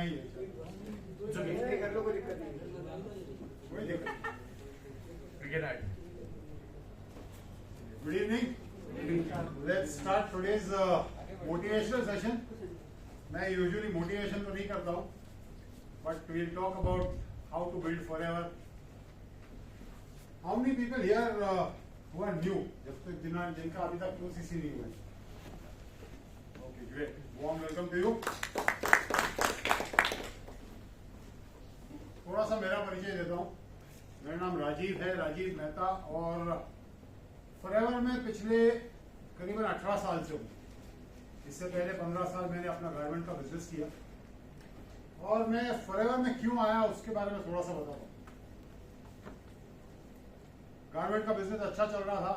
ही है, कर लो, कोई दिक्कत नहीं। कोई दिक्कत। क्रिकेट आइट। Good evening. Let's start today's motivational session. मैं usually motivation तो नहीं करता हूँ, but we'll talk about how to build forever. How many people here who are new? जब तक जिनका अभी तक QCC नहीं हुआ है? Okay, great. Warm welcome to you. थोड़ा सा मेरा परिचय देता हूँ। मेरा नाम राजीव है, राजीव मेहता, और फॉरएवर में पिछले करीबन 18 साल से हूँ। इससे पहले 15 साल मैंने अपना गारमेंट का बिजनेस किया, और मैं फॉरएवर में क्यों आया उसके बारे में थोड़ा सा बताता हूँ। गारमेंट का बिजनेस अच्छा चल रहा था,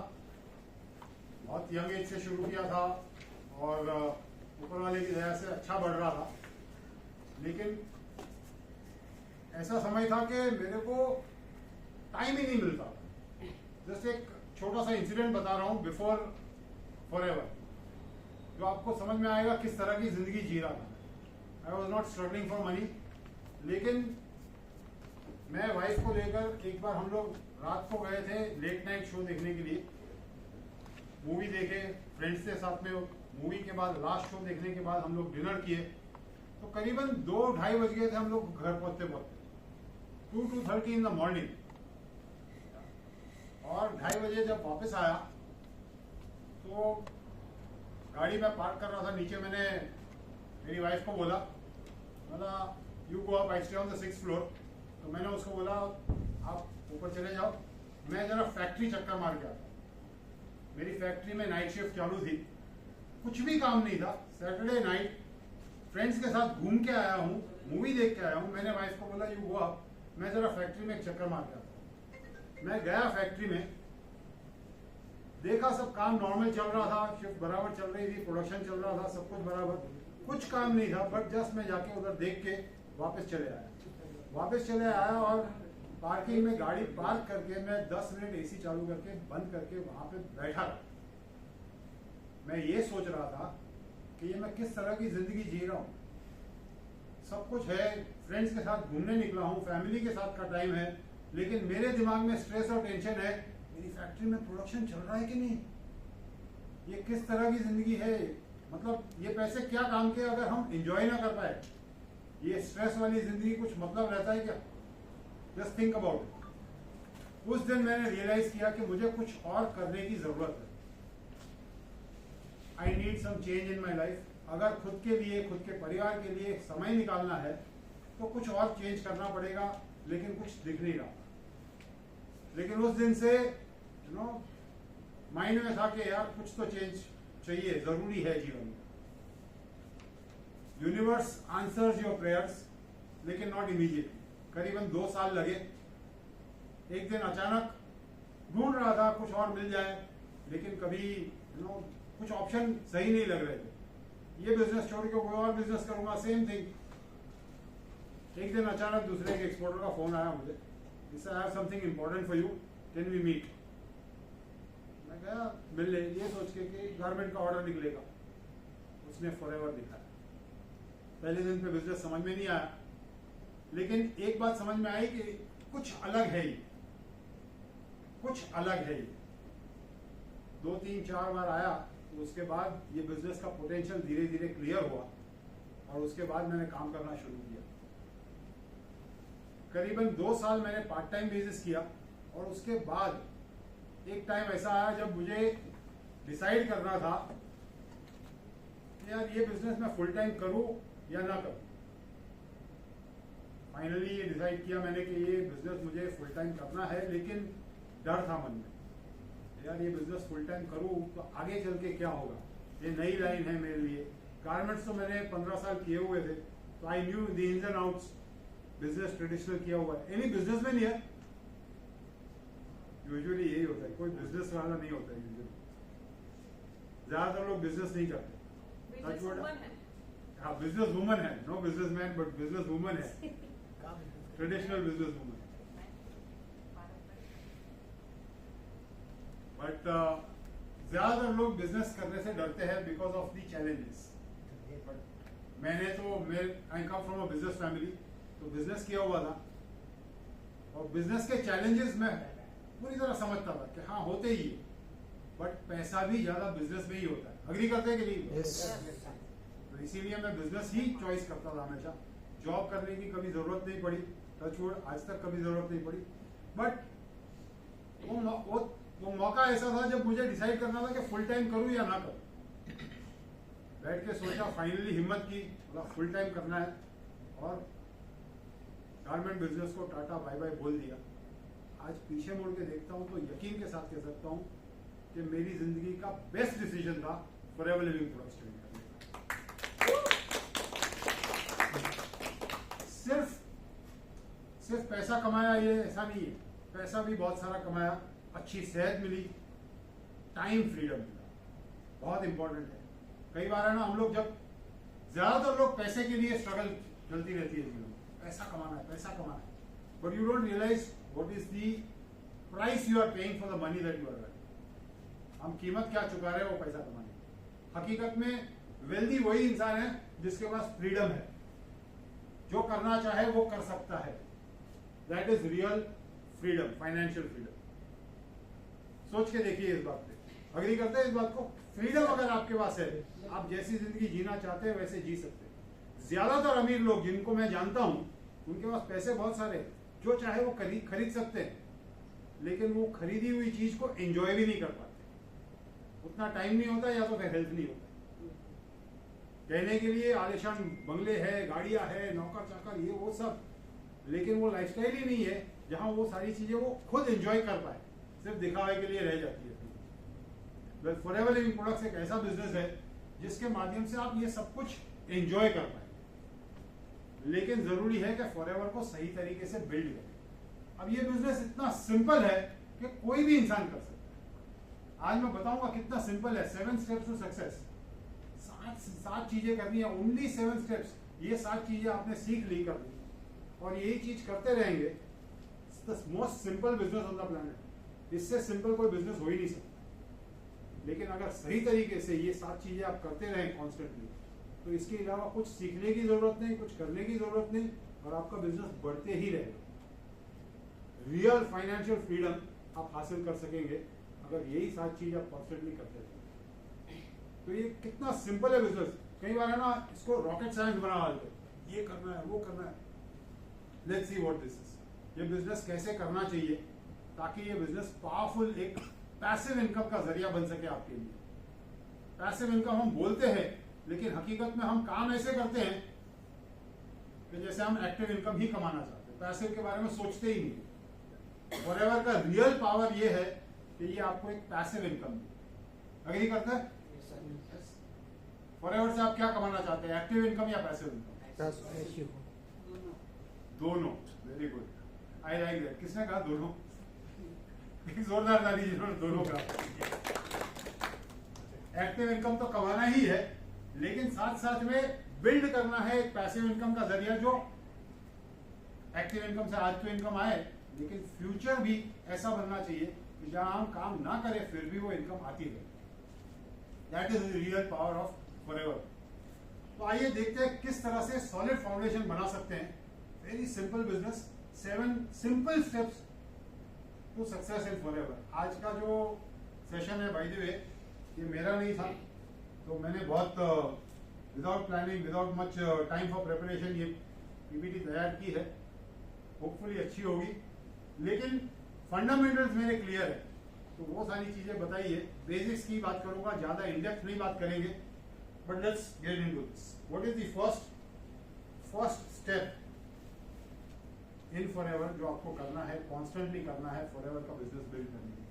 बहुत यंग एज से शुरू किया था, और ऊपर वाले की दया से अच्छा बढ़ रहा था। लेकिन ऐसा समय था कि मेरे को टाइम ही नहीं मिलता। जस्ट एक छोटा सा इंसिडेंट बता रहा हूँ बिफोर फॉरएवर, जो आपको समझ में आएगा किस तरह की जिंदगी जी रहा था। I was not struggling for money, लेकिन मैं वाइफ को लेकर एक बार हम लोग रात को गए थे लेट नाइट शो देखने के लिए। मूवी देखे फ्रेंड्स के साथ में। मूवी के बाद लास्ट शो देखने के बाद हम लोग डिनर किए, तो करीबन 2-2:30 बज गए थे हम लोग घर पहुंचते पहुंचते, 2-2:30 इन द मॉर्निंग। और 2:30 बजे जब वापस आया तो गाड़ी में पार्क कर रहा था नीचे। मैंने मेरी वाइफ को बोला you go up, I stay on the 6th floor. तो मैंने उसको बोला आप ऊपर चले जाओ, मैं जरा फैक्ट्री चक्कर मार के आता। मेरी फैक्ट्री में नाइट शिफ्ट चालू थी, कुछ भी काम नहीं था। सैटरडे नाइट फ्रेंड्स के साथ घूम के आया हूँ, मूवी देख के आया हूँ। मैंने वाइफ को बोला यू गो अप, मैं जरा फैक्ट्री में एक चक्कर मार के आता। मैं गया फैक्ट्री में, देखा सब काम नॉर्मल चल रहा था, शिफ्ट बराबर चल रही थी, प्रोडक्शन चल रहा था, सब कुछ बराबर, कुछ काम नहीं था। बट जस्ट मैं जाके उधर देख के वापस चले आया और पार्किंग में गाड़ी पार्क करके मैं 10 मिनट एसी चालू करके बंद करके वहां पे बैठा रहा। मैं ये सोच रहा था कि ये मैं किस तरह की जिंदगी जी रहा हूँ। सब कुछ है, फ्रेंड्स के साथ घूमने निकला हूँ, फैमिली के साथ का टाइम है, लेकिन मेरे दिमाग में स्ट्रेस और टेंशन है, मेरी फैक्ट्री में प्रोडक्शन चल रहा है कि नहीं, ये किस तरह की जिंदगी है। मतलब ये पैसे क्या काम के अगर हम एंजॉय ना कर पाए। ये स्ट्रेस वाली जिंदगी कुछ मतलब रहता है क्या? Just think about it. उस दिन मैंने रियलाइज किया कि मुझे कुछ और करने की जरूरत है। I need some change in my life. अगर खुद के लिए, खुद के परिवार के लिए समय निकालना है तो कुछ और चेंज करना पड़ेगा, लेकिन कुछ दिख नहीं रहा। लेकिन उस दिन से माइंड में था कि यार कुछ तो चेंज चाहिए, जरूरी है जीवन में। यूनिवर्स आंसर्स योर प्रेयर्स, लेकिन नॉट इमीडिएटली। करीबन 2 साल लगे। एक दिन अचानक ढूंढ रहा था कुछ और मिल जाए, लेकिन कभी कुछ ऑप्शन सही नहीं लग रहे थे। ये बिजनेस छोड़ के कोई और बिजनेस करूंगा, सेम थिंग। एक दिन अचानक दूसरे एक एक्सपोर्टर का फोन आया मुझे, I have something important for you, can we meet. मैं गया मिलने, ये सोच के कि गारमेंट का ऑर्डर निकलेगा। उसने फॉरएवर दिखाया। पहले दिन पे बिजनेस समझ में नहीं आया, लेकिन एक बात समझ में आई कि कुछ अलग है ये, कुछ अलग है ये। 2-3-4 बार आया, तो उसके बाद ये बिजनेस का पोटेंशियल धीरे धीरे क्लियर हुआ, और उसके बाद मैंने काम करना शुरू किया। करीबन 2 साल मैंने पार्ट टाइम बेसिस किया, और उसके बाद एक टाइम ऐसा आया जब मुझे डिसाइड करना था कि यार ये बिजनेस मैं फुल टाइम करूं या ना करूं। फाइनली ये डिसाइड किया मैंने कि ये बिजनेस मुझे फुल टाइम करना है, लेकिन डर था मन में, यार ये बिजनेस फुल टाइम करूं तो आगे चल के क्या होगा। ये नई लाइन है मेरे लिए। गारमेंट्स तो मैंने 15 साल किए हुए थे, तो I knew the ins and outs. Business traditional किया हुआ है। Any businessman here? यूजुअली यही होता है, कोई बिजनेस वाला नहीं होता है यूजुअली। ज्यादातर लोग बिजनेस नहीं करते। हाँ, बिजनेस वुमन है, no business man, but business woman है, ट्रेडिशनल बिजनेस वुमन। बट ज्यादातर लोग बिजनेस करने से डरते हैं बिकॉज ऑफ दी चैलेंजेस। मैंने तो I come from a business family, तो बिजनेस किया हुआ था और बिजनेस के चैलेंजेस मैं पूरी तरह समझता था कि हाँ होते ही है, बट पैसा भी ज्यादा बिजनेस में ही होता है। अग्री करते हैं कि नहीं? तो इसीलिए मैं बिजनेस ही चॉइस करता था हमेशा। जॉब करने की कभी जरूरत नहीं पड़ी, टचवुड आज तक कभी जरूरत नहीं पड़ी। बट वो मौका ऐसा था जब मुझे डिसाइड करना था कि फुल टाइम करूं या ना करूं। बैठ के सोचा, फाइनली हिम्मत की, बोला फुल टाइम करना है और गारमेंट बिजनेस को टाटा बाय बाय बोल दिया। आज पीछे मुड़ के देखता हूं तो यकीन के साथ कह सकता हूं कि मेरी जिंदगी का बेस्ट डिसीजन था फॉरएवर लिविंग प्रोडक्ट्स ज्वाइन करने का। सिर्फ पैसा कमाया ये ऐसा नहीं है, पैसा भी बहुत सारा कमाया, अच्छी सेहत मिली, टाइम फ्रीडम मिला, बहुत इंपॉर्टेंट है। कई बार है ना, हम लोग जब ज्यादातर लोग पैसे के लिए स्ट्रगल चलती रहती है जीवन में, पैसा कमाना है, पैसा कमाना है, but you don't realise what is the price you are paying for the money that you are earning. हम कीमत क्या चुका रहे हैं वो पैसा कमाने की। हकीकत में वेल्दी वही इंसान है जिसके पास फ्रीडम है, जो करना चाहे वो कर सकता है। That is real freedom, financial freedom. सोच के देखिए इस बात पे, अग्री करते हैं इस बात को? फ्रीडम अगर आपके पास है, आप जैसी जिंदगी जीना चाहते हैं वैसे जी सकते हैं। ज्यादातर अमीर लोग जिनको मैं जानता हूं, उनके पास पैसे बहुत सारे, जो चाहे वो खरीद सकते हैं, लेकिन वो खरीदी हुई चीज को एंजॉय भी नहीं कर पाते। उतना टाइम नहीं होता या तो फिर हेल्थ नहीं होता। कहने के लिए आलिशान बंगले है, गाड़ियां है, नौकर चाकर, ये वो सब, लेकिन वो लाइफस्टाइल ही नहीं है जहां वो सारी चीजें वो खुद एंजॉय कर पाए, सिर्फ दिखावे के लिए रह जाती है। फॉरएवर लिविंग प्रोडक्ट्स एक ऐसा बिजनेस है जिसके माध्यम से आप ये सब कुछ एंजॉय कर पाए, लेकिन जरूरी है कि फॉरएवर को सही तरीके से बिल्ड करें। अब ये बिजनेस इतना सिंपल है कि कोई भी इंसान कर सकता है। आज मैं बताऊंगा कितना सिंपल है। 7 स्टेप्स टू सक्सेस, सात चीजें करनी है, ओनली 7 स्टेप्स। ये 7 चीजें आपने सीख ली कर दी और यही चीज करते रहेंगे, the most simple business on the planet. इससे सिंपल कोई बिजनेस हो ही नहीं सकता। लेकिन अगर सही तरीके से ये 7 चीजें आप करते रहें कॉन्स्टेंटली, तो इसके अलावा कुछ सीखने की जरूरत नहीं, कुछ करने की जरूरत नहीं, और आपका बिजनेस बढ़ते ही रहेगा। रियल फाइनेंशियल फ्रीडम आप हासिल कर सकेंगे अगर यही 7 चीज आप कॉन्स्टेंटली करते रहेंगे। तो ये कितना सिंपल है बिजनेस। कई बार है ना, इसको रॉकेट साइंस बना डालते, ये करना है, वो करना है। Let's see what this is. ये बिजनेस कैसे करना चाहिए ताकि ये बिजनेस पावरफुल एक पैसिव इनकम का जरिया बन सके आपके लिए। पैसिव इनकम हम बोलते हैं, लेकिन हकीकत में हम काम ऐसे करते हैं कि जैसे हम एक्टिव इनकम ही कमाना चाहते हैं, पैसिव के बारे में सोचते ही नहीं। फॉरएवर का रियल पावर ये है कि ये आपको एक पैसिव इनकम दे। अग्री करते हैं? फॉरएवर से आप क्या कमाना चाहते हैं, एक्टिव इनकम या पैसिव इनकम? दोनों। Very good, I like that. किसने कहा दोनों? एक जोरदार ताली जिन्होंने दोनों का। एक्टिव इनकम तो कमाना ही है, लेकिन साथ साथ में बिल्ड करना है एक पैसिव इनकम का जरिया, जो एक्टिव इनकम से आज तो इनकम आए, लेकिन फ्यूचर भी ऐसा बनना चाहिए कि जहां हम काम ना करें फिर भी वो इनकम आती रहे। That is the real power of forever. तो आइए देखते हैं किस तरह से सॉलिड फाउंडेशन बना सकते हैं। Very simple business, 7 simple steps to success in Forever. आज का जो सेशन है, बाय द वे, ये मेरा नहीं था, तो मैंने बहुत without planning, without much time for preparation ये पीपीटी तैयार की है। होपफुली अच्छी होगी, लेकिन फंडामेंटल्स मेरे क्लियर है, तो वो सारी चीजें बताइए। बेसिक्स की बात करूंगा, ज्यादा इनडेप्थ नहीं बात करेंगे, but let's get into this. What is the first step in forever जो आपको करना है, कॉन्स्टेंटली करना है फॉरएवर का बिजनेस बिल्ड करने के लिए?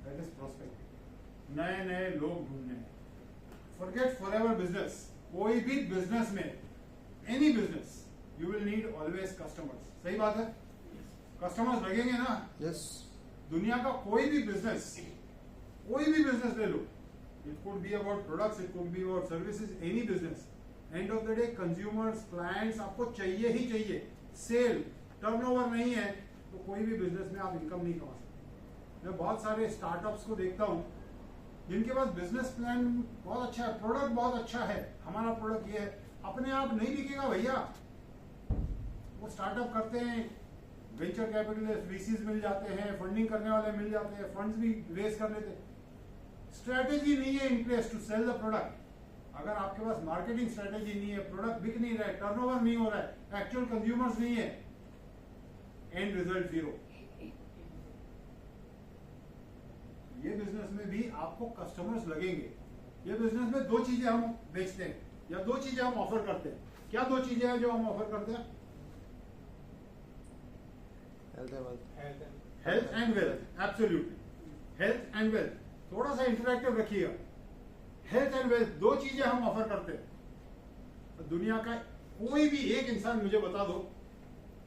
That is prospecting. नए नए लोग ढूंढने हैं। Forget forever business. कोई भी बिजनेस में, any business, you will need always customers. सही बात है, कस्टमर्स लगेंगे ना। यस। दुनिया का कोई भी बिजनेस ले लो, it could be about products, it could be about services, any business, end of the day consumers, clients आपको चाहिए ही चाहिए। सेल, टर्नओवर नहीं है तो कोई भी बिजनेस में आप इनकम नहीं कमा सकते। मैं बहुत सारे स्टार्टअप्स को देखता हूं जिनके पास बिजनेस प्लान बहुत अच्छा है, प्रोडक्ट बहुत अच्छा है, हमारा प्रोडक्ट ये है, अपने आप नहीं बिकेगा भैया। वो स्टार्टअप करते हैं, वेंचर कैपिटलिस्ट वीसीज मिल जाते हैं, फंडिंग करने वाले मिल जाते हैं, फंड्स भी रेस कर लेते हैं। स्ट्रेटेजी नहीं है in place to sell the product. अगर आपके पास मार्केटिंग स्ट्रेटेजी नहीं है, प्रोडक्ट बिक नहीं रहा है, टर्नओवर नहीं हो रहा है, एक्चुअल कंज्यूमर्स नहीं है, एंड रिजल्ट जीरो। ये बिजनेस में भी आपको कस्टमर्स लगेंगे। ये बिजनेस में दो चीजें हम बेचते हैं या दो चीजें हम ऑफर करते हैं। क्या दो चीजें हैं जो हम ऑफर करते हैं? Health and wealth. Absolutely, health and wealth. थोड़ा सा इंटरैक्टिव रखिएगा। हेल्थ एंड वेल्थ दो चीजें हम ऑफर करते हैं। तो दुनिया का कोई भी एक इंसान मुझे बता दो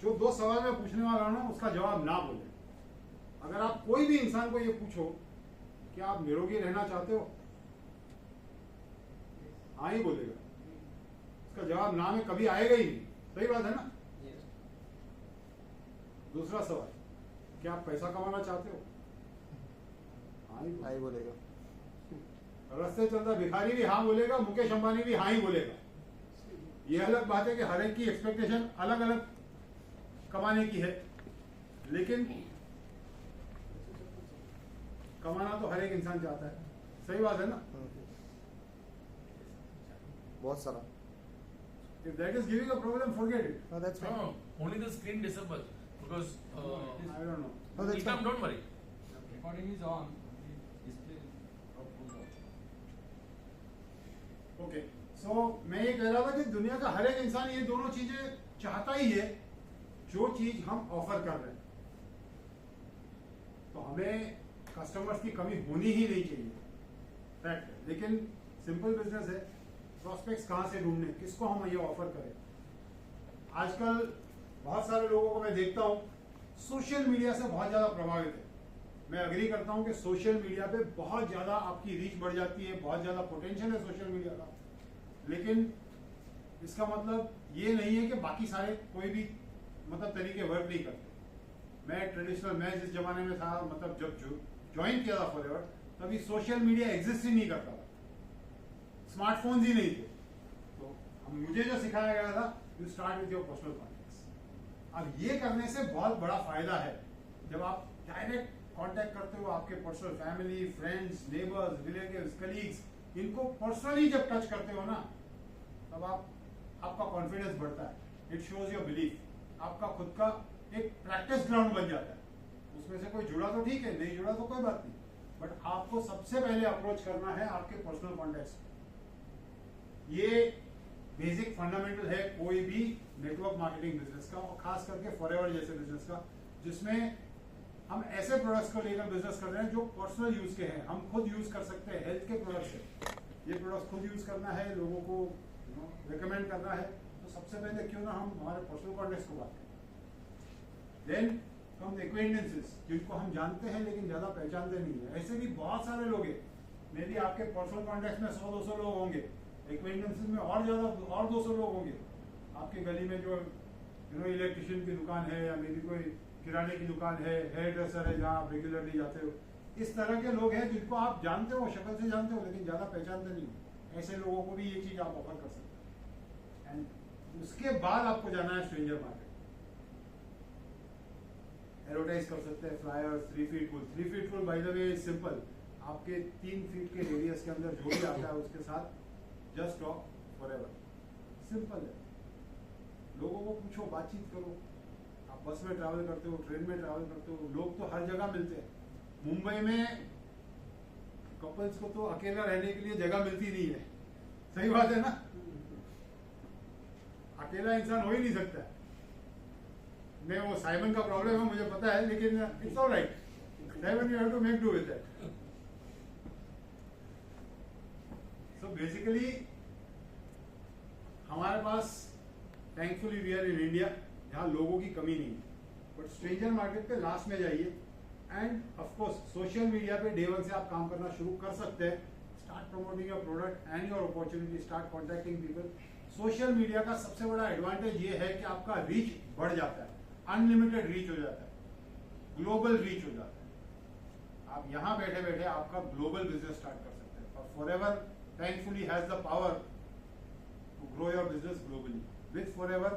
जो दो सवाल में पूछने वाला ना उसका जवाब ना बोले। अगर आप कोई भी इंसान को ये पूछो कि आप निरोगी रहना चाहते हो, हाँ ही बोलेगा। उसका जवाब ना में कभी आएगा ही नहीं। सही बात है ना? दूसरा सवाल, क्या आप पैसा कमाना चाहते हो? हाँ ही बोलेगा। रास्ते चलता भिखारी भी हाँ बोलेगा, मुकेश अंबानी भी हाँ ही बोलेगा। ये अलग बात है कि हर एक की एक्सपेक्टेशन अलग अलग कमाने की है, लेकिन कमाना तो हर एक इंसान चाहता है। सही बात है ना? बहुत सारा। If that is giving a problem, forget it. No, that's fine. No, only the screen disabled because I don't know. No, that's Ikram, fine. don't worry. Recording is on. The display goes off. Okay. So मैं ये कह रहा था कि दुनिया का हर एक इंसान ये दोनों चीजें चाहता ही है, जो चीज हम ऑफर कर रहे हैं। तो हमें कस्टमर्स की कमी होनी ही नहीं चाहिए, फैक्ट है। लेकिन सिंपल बिजनेस है, प्रोस्पेक्ट्स कहाँ से ढूंढने, किसको हम ये ऑफर करें। आजकल बहुत सारे लोगों को मैं देखता हूँ सोशल मीडिया से बहुत ज्यादा प्रभावित है। मैं अग्री करता हूँ कि सोशल मीडिया पे बहुत ज्यादा आपकी रीच बढ़ जाती है, बहुत ज्यादा पोटेंशियल है सोशल मीडिया का। लेकिन इसका मतलब ये नहीं है कि बाकी सारे कोई भी मतलब तरीके वर्क नहीं करते। मैं जिस जमाने में था, मतलब जब ज्वाइन किया था फॉरएवर, तभी सोशल मीडिया एग्जिस्ट ही नहीं करता था, स्मार्टफोन्स ही नहीं थे। तो मुझे जो सिखाया गया था, you start with your personal contacts. अब ये करने से बहुत बड़ा फायदा है। जब आप डायरेक्ट कांटेक्ट करते हो आपके personal family, friends, neighbours, relatives, colleagues, इनको पर्सनली जब टच करते हो ना, तब आपका कॉन्फिडेंस बढ़ता है। It shows your belief. आपका खुद का एक प्रैक्टिस ग्राउंड बन जाता है। उसमें से कोई जुड़ा तो ठीक है, नहीं जुड़ा तो कोई बात नहीं, बट आपको सबसे पहले अप्रोच करना है आपके पर्सनल कॉन्टेक्ट्स। ये बेसिक फंडामेंटल है कोई भी नेटवर्क मार्केटिंग बिजनेस का, और खास करके फॉरएवर जैसे बिजनेस का, जिसमें हम ऐसे प्रोडक्ट्स को लेकर बिजनेस कर रहे हैं जो पर्सनल यूज के हैं, हम खुद यूज कर सकते हैं। हेल्थ के प्रोडक्ट्स है, ये प्रोडक्ट्स खुद यूज करना है, लोगों को रिकमेंड करना है, तो सबसे पहले क्यों ना हम हमारे पर्सनल कॉन्टेक्ट्स को बात करें। देन कम एक्वेंटेंसेस, जिनको हम जानते हैं लेकिन ज्यादा पहचानते नहीं है। ऐसे भी बहुत सारे लोग हैं, मे बी आपके पर्सनल कॉन्टेक्ट्स में 100-200 लोग होंगे, एक्वेंटेंसेस में और ज्यादा और 200 लोग होंगे। आपके गली में जो इलेक्ट्रिशियन की दुकान है, या मे बी कोई किराने की दुकान है, हेयर ड्रेसर है जहाँ आप रेगुलरली जाते हो, इस तरह के लोग हैं जिनको आप जानते हो, शक्ल से जानते हो, लेकिन ज्यादा पहचानते नहीं हो। ऐसे लोगों को भी ये चीज आप ऑफर कर सकते हैं। एंड उसके बाद आपको जाना है स्ट्रेंजर मार्केट, एडवर्टाइज कर सकते हैं, flyers, 3 feet full. 3 feet full by the way simple, आपके 3 फीट के रेडियस के अंदर जो भी आता है उसके साथ जस्ट टॉक फॉरएवर। सिंपल है। लोगों को पूछो, बातचीत करो। आप बस में ट्रैवल करते हो, ट्रेन में ट्रैवल करते हो, लोग तो हर जगह मिलते हैं। मुंबई में कपल्स को तो अकेला रहने के लिए जगह मिलती नहीं है। सही बात है ना? अकेला इंसान हो ही नहीं सकता। मैं वो साइमन का प्रॉब्लम है मुझे पता है, लेकिन it's alright. Simon, you have to make do with that. So basically हमारे पास thankfully we are in India, जहाँ लोगों की कमी नहीं है। बट स्ट्रेंजर मार्केट पे लास्ट में जाइए, and of course social media पे डे 1 से आप काम करना शुरू कर सकते हैं। Start promoting your product and your opportunity, start contacting people. Social media का सबसे बड़ा एडवांटेज ये है कि आपका रीच बढ़ जाता है, अनलिमिटेड रीच हो जाता है, ग्लोबल रीच हो जाता है। आप यहाँ बैठे बैठे आपका ग्लोबल बिजनेस स्टार्ट कर सकते हैं। और forever thankfully has the power to grow your business globally with forever.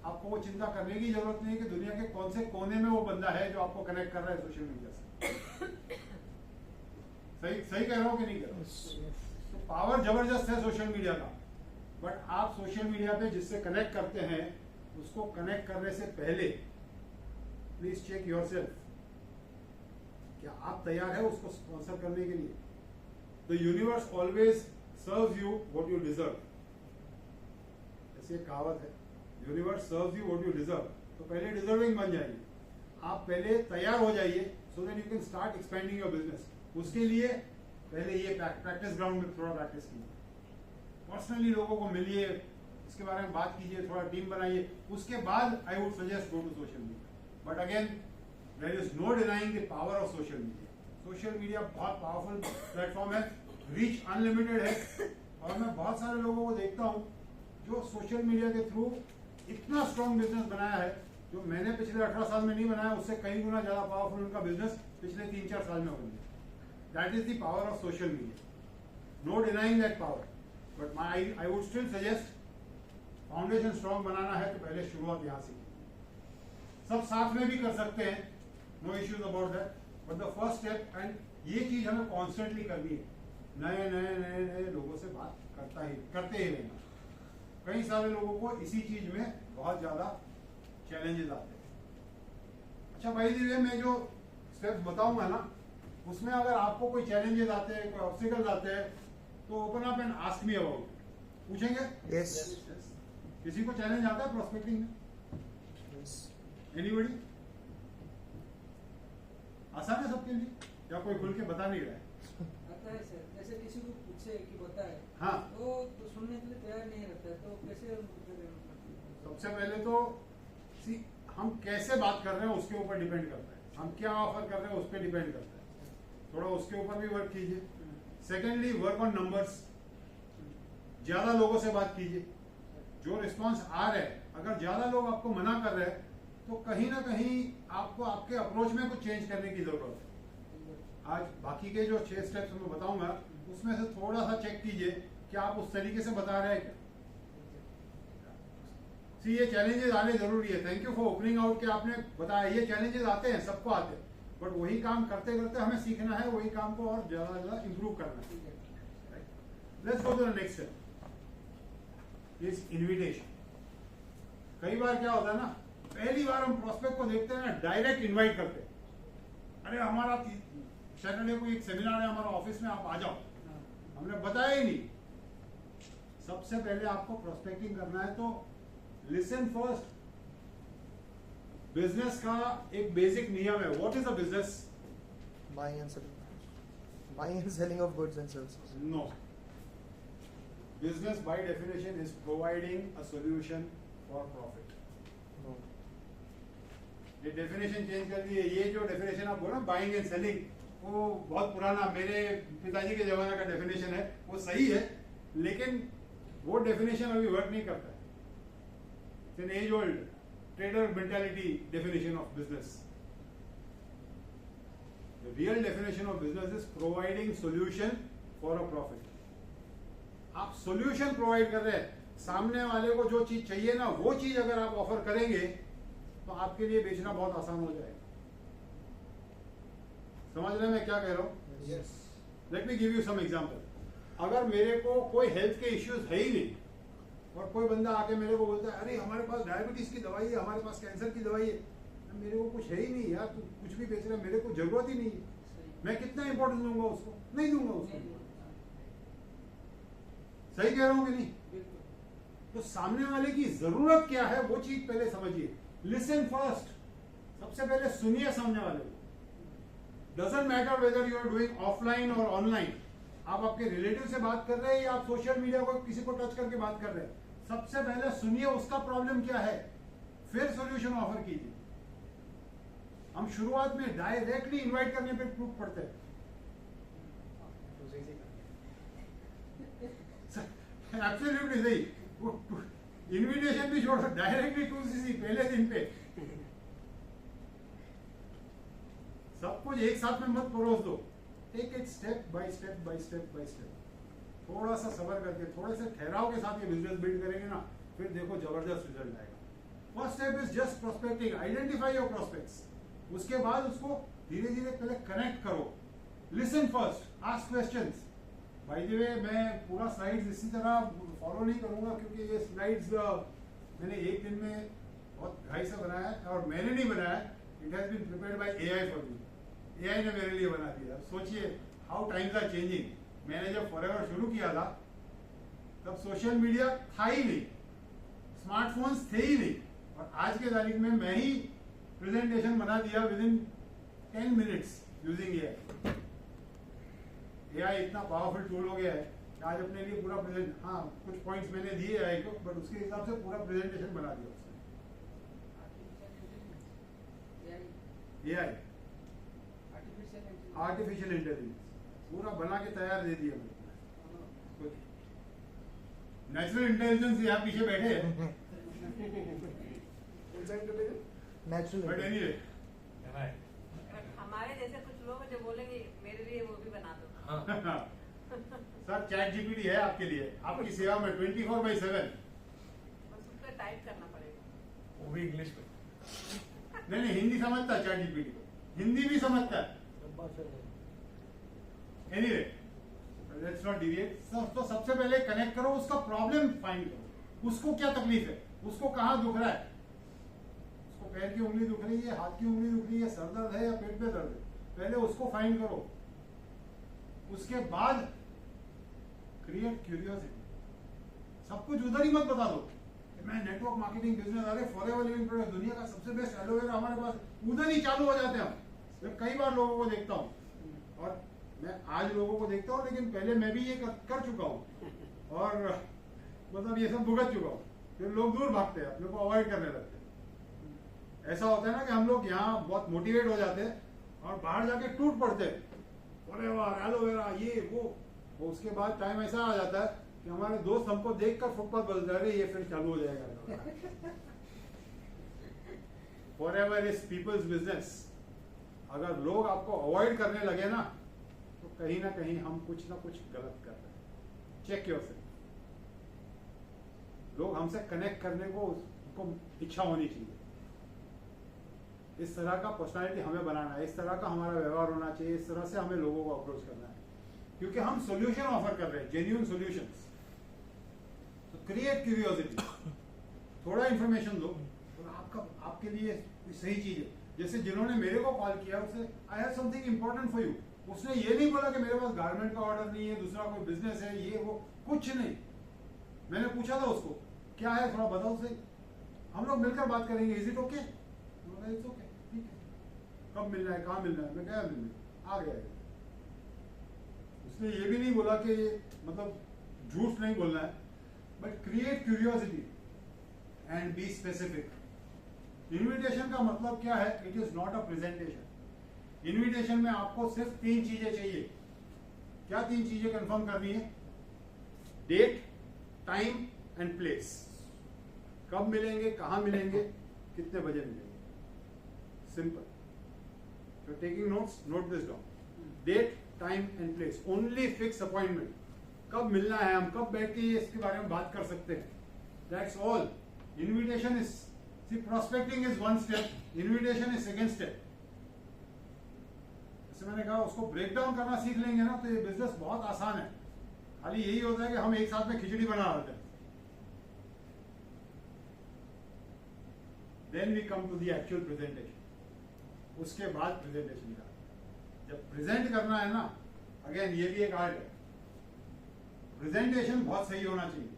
आपको वो चिंता करने की जरूरत नहीं कि दुनिया के कौन से कोने में वो बंदा है जो आपको कनेक्ट कर रहा है सोशल मीडिया से। सही कह रहा हूँ कि नहीं कह रहा हूँ? तो पावर जबरदस्त है सोशल मीडिया का, बट आप सोशल मीडिया पे जिससे कनेक्ट करते हैं उसको कनेक्ट करने से पहले प्लीज चेक योरसेल्फ, क्या आप तैयार है उसको स्पॉन्सर करने के लिए? The universe always serves you what you deserve, ऐसी एक कहावत है, universe serves you what you deserve. तो पहले डिजर्विंग बन जाइए, आप पहले तैयार हो जाइए so that you can start expanding your business. उसके लिए पहले ये प्रैक्टिस ग्राउंड में थोड़ा प्रैक्टिस कीजिए, पर्सनली लोगों को मिलिए, इसके बारे में बात कीजिए, थोड़ा टीम बनाइए, उसके बाद I would suggest go to social media. But again there is no denying the power of social media. Social media बहुत पावरफुल प्लेटफॉर्म है, रीच अनलिमिटेड है, और मैं बहुत सारे लोगों को देखता हूँ जो सोशल मीडिया के थ्रू इतना स्ट्रॉन्ग बिजनेस बनाया है जो मैंने पिछले 18 साल में नहीं बनाया, उससे कई गुना ज्यादा पावरफुल उनका बिजनेस पिछले 3-4 साल में बन गया। That is the power of social media, no denying that power, but I would still suggest foundation strong बनाना है तो पहले शुरुआत यहाँ से कीजिए। सब साथ में भी कर सकते हैं, no issues about that, but the first step, and ये चीज हमें कॉन्स्टेंटली करनी है, नए नए नए नए लोगों से बात करते ही रहना। कई सारे लोगों को इसी चीज में बहुत ज्यादा चैलेंजेस आते हैं। अच्छा भाई जी, मैं जो स्टेप्स बताऊंगा ना, उसमें अगर आपको कोई चैलेंजेस आते हैं, कोई ऑब्स्टिकल्स आते हैं, तो open up and ask me about, पूछेंगे? यस। किसी को चैलेंज आता है प्रोस्पेक्टिंग में? एनीबॉडी? आसान है सबके लिए या कोई खुल के बता नहीं रहा है? आता है सर, जैसे किसी को पूछे कि बताए, हाँ, तो सुनने के लिए तैयार नहीं रहता है, तो कैसे? सबसे पहले तो हम कैसे बात कर रहे हैं उसके ऊपर डिपेंड करता है, हम क्या ऑफर कर रहे हैं उस पर डिपेंड करता है, थोड़ा उसके ऊपर भी वर्क कीजिए। सेकेंडली, वर्क ऑन नंबर्स, ज्यादा लोगों से बात कीजिए, जो रिस्पॉन्स आ रहा है, अगर ज्यादा लोग आपको मना कर रहे हैं तो कहीं ना कहीं आपको आपके अप्रोच में कुछ चेंज करने की जरूरत है। आज बाकी के जो 6 स्टेप्स मैं बताऊंगा उसमें से थोड़ा सा चेक कीजिए कि आप उस तरीके से बता रहे हैं क्या। ये चैलेंजेस आने जरूरी है, thank you for opening out कि आपने बताया, ये चैलेंजेस आते हैं, सबको आते हैं, बट वही काम करते करते हमें सीखना है, वही काम को और ज्यादा इंप्रूव करना है। Let's go to the next step, is invitation. कई बार क्या होता है ना, पहली बार हम प्रोस्पेक्ट को देखते हैं ना, डायरेक्ट इनवाइट करते हैं, अरे हमारा सैटरडे को एक सेमिनार है हमारा ऑफिस में, आप आ जाओ, हमने बताया ही नहीं। सबसे पहले आपको प्रोस्पेक्टिंग करना है तो लिसन फर्स्ट। बिजनेस का एक बेसिक नियम है, what is a business? Buying and selling of goods and services. No, business by definition is providing a solution for profit. No. ये डेफिनेशन चेंज कर दिए, ये जो डेफिनेशन आप बोलो ना बाइंग एंड सेलिंग, वो बहुत पुराना, मेरे पिताजी के जमाने का डेफिनेशन है, वो सही है, लेकिन वो डेफिनेशन अभी वर्क नहीं करता है। It's an age old trader mentality definition of business. The real definition of business is providing solution for a profit. आप सॉल्यूशन प्रोवाइड कर रहे हैं, सामने वाले को जो चीज चाहिए ना, वो चीज अगर आप ऑफर करेंगे तो आपके लिए बेचना बहुत आसान हो जाएगा। समझ रहे हैं मैं क्या कह रहा हूं? Yes. Let me give you some example. अगर मेरे को कोई हेल्थ के इश्यूज है ही नहीं और कोई बंदा आके मेरे को बोलता है, अरे हमारे पास डायबिटीज की दवाई है, हमारे पास कैंसर की दवाई है, मेरे को कुछ है ही नहीं यार, तू कुछ भी बेच रहा है, मेरे को जरूरत ही नहीं है, मैं कितना इंपॉर्टेंस दूंगा उसको? नहीं दूंगा उसको। सही कह रहा हूं कि नहीं? तो सामने वाले की जरूरत क्या है वो चीज पहले समझिए। लिसन फर्स्ट, सबसे पहले सुनिए सामने वाले को। Doesn't matter whether you are doing offline और ऑनलाइन, आप आपके रिलेटिव से बात कर रहे हैं या आप सोशल मीडिया को किसी को टच करके बात कर रहे हैं, सबसे पहले सुनिए उसका प्रॉब्लम क्या है, फिर सॉल्यूशन ऑफर कीजिए। हम शुरुआत में डायरेक्टली इनवाइट करने पे टूट पड़ते हैं। एब्सोल्युटली सही, इनविटेशन भी छोड़ो, डायरेक्टली 2cc पहले दिन पे। सब कुछ एक साथ में मत परोस दो, take it step by step by step by step. थोड़ा सा सब्र करके थोड़े से ठहराव के साथ ये बिजनेस बिल्ड करेंगे ना, फिर देखो जबरदस्त रिजल्ट आएगा। First step is just prospecting, identify your prospects. उसके बाद उसको धीरे धीरे पहले कनेक्ट करो, listen first, ask questions. By the way मैं पूरा स्लाइड्स इसी तरह फॉलो नहीं करूंगा क्योंकि ये स्लाइड्स मैंने एक दिन में बहुत घाई से बनाया है, और मैंने नहीं बनाया, it has been prepared by AI for me. AI ने मेरे लिए बना दिया। सोचिए हाउ टाइम्स आर चेंजिंग। मैंने जब फॉरएवर शुरू किया था तब सोशल मीडिया था ही नहीं, स्मार्टफोन्स थे ही नहीं, और आज के तारीख में मैं ही प्रेजेंटेशन बना दिया with in 10 minutes using AI. AI इतना पावरफुल टूल हो गया है कि आज अपने लिए पूरा प्रेजेंट, हाँ कुछ पॉइंट्स मैंने दिए एआई को, बट उसके हिसाब से पूरा प्रेजेंटेशन बना दिया उसने। एआई आर्टिफिशियल इंटेलिजेंस पूरा बना के तैयार दे दिया मुझे। नेचुरल इंटेलिजेंस यहाँ पीछे बैठे हैं, नेचुरल। बट एनीवे हमारे जैसे कुछ लोग हैं जो बोलेंगे मेरे लिए वो भी बना दो। सर चैट जीपीटी है आपके लिए, आपकी सेवा में 24/7। बस उसको टाइप करना पड़ेगा। वो भी इंग्लिश में। नहीं हिंदी समझता है चैट जीपीटी को, हिंदी भी समझता है। Anyway let's not deviate. तो सबसे पहले कनेक्ट करो, उसका प्रॉब्लम फाइंड करो, उसको क्या तकलीफ है, उसको कहाँ दुख रहा है। उसको पैर की उंगली दुख रही है, हाथ की उंगली दुख रही है, सर दर्द है या पेट में दर्द है, पहले उसको फाइंड करो। उसके बाद क्रिएट क्यूरियोसिटी। सब कुछ उधर ही मत बता दो कि मैं नेटवर्क मार्केटिंग बिजनेस, अरे फॉरएवर लिविंग प्रोडक्ट दुनिया का सबसे बेस्ट एलोवेरा हमारे पास, उधर ही चालू हो जाते हैं हम। मैं कई बार लोगों को देखता हूँ, और मैं आज लोगों को देखता हूँ, लेकिन पहले मैं भी ये कर चुका हूँ, और मतलब ये सब भुगत चुका हूँ। फिर लोग दूर भागते हैं, अपने को अवॉइड करने लगते हैं। ऐसा होता है ना कि हम लोग यहाँ बहुत मोटिवेट हो जाते हैं और बाहर जाके टूट पड़ते हैं, फॉरएवर एलोवेरा ये वो। उसके बाद टाइम ऐसा आ जाता है कि हमारे दोस्त हमको देखकर फुटपाथ बदल जाए, ये फिर चालू हो जाएगा। Forever is people's business. अगर लोग आपको अवॉइड करने लगे ना, तो कहीं ना कहीं हम कुछ ना कुछ गलत कर रहे हैं। Check yourself. लोग हमसे कनेक्ट करने को उनको इच्छा होनी चाहिए। इस तरह का पर्सनालिटी हमें बनाना है, इस तरह का हमारा व्यवहार होना चाहिए, इस तरह से हमें लोगों को अप्रोच करना है, क्योंकि हम सॉल्यूशन ऑफर कर रहे हैं, जेन्युइन सॉल्यूशंस। तो क्रिएट क्यूरियोसिटी, थोड़ा इंफॉर्मेशन दो, और आपके लिए सही चीज है। जैसे जिन्होंने मेरे को कॉल किया, उसे आई have something important for you. उसने ये नहीं बोला कि मेरे पास गारमेंट का ऑर्डर नहीं है, दूसरा कोई बिजनेस है, ये वो कुछ नहीं। मैंने पूछा था उसको क्या है, थोड़ा बताओ सही, हम लोग मिलकर बात करेंगे, is it okay? It's okay, ठीक है। कब मिलना है, कहाँ मिलना है? मैं गया मिलने, आ गया। उसने ये भी नहीं बोला कि मतलब झूठ नहीं बोलना है, but create curiosity and be specific. Invitation का मतलब क्या है? It is not a presentation. Invitation में आपको सिर्फ 3 चीजें चाहिए। क्या 3 चीजें कंफर्म करनी है? Date, time and place. कब मिलेंगे, कहां मिलेंगे, कितने बजे मिलेंगे। सिंपल। तो taking notes, note this down. Date, time and place, only fix appointment. कब मिलना है, हम कब बैठ के इसके बारे में बात कर सकते हैं, that's all. Invitation is, see prospecting is 1 step, invitation is 2nd step. जैसे मैंने कहा, उसको ब्रेक डाउन करना सीख लेंगे ना, तो ये बिजनेस बहुत आसान है। खाली यही होता है कि हम एक साथ में खिचड़ी बना लेते हैं। Then we come to the actual presentation. उसके बाद प्रेजेंटेशन का जब प्रेजेंट करना है ना, अगेन ये भी एक आर्ट है। प्रेजेंटेशन बहुत सही होना चाहिए,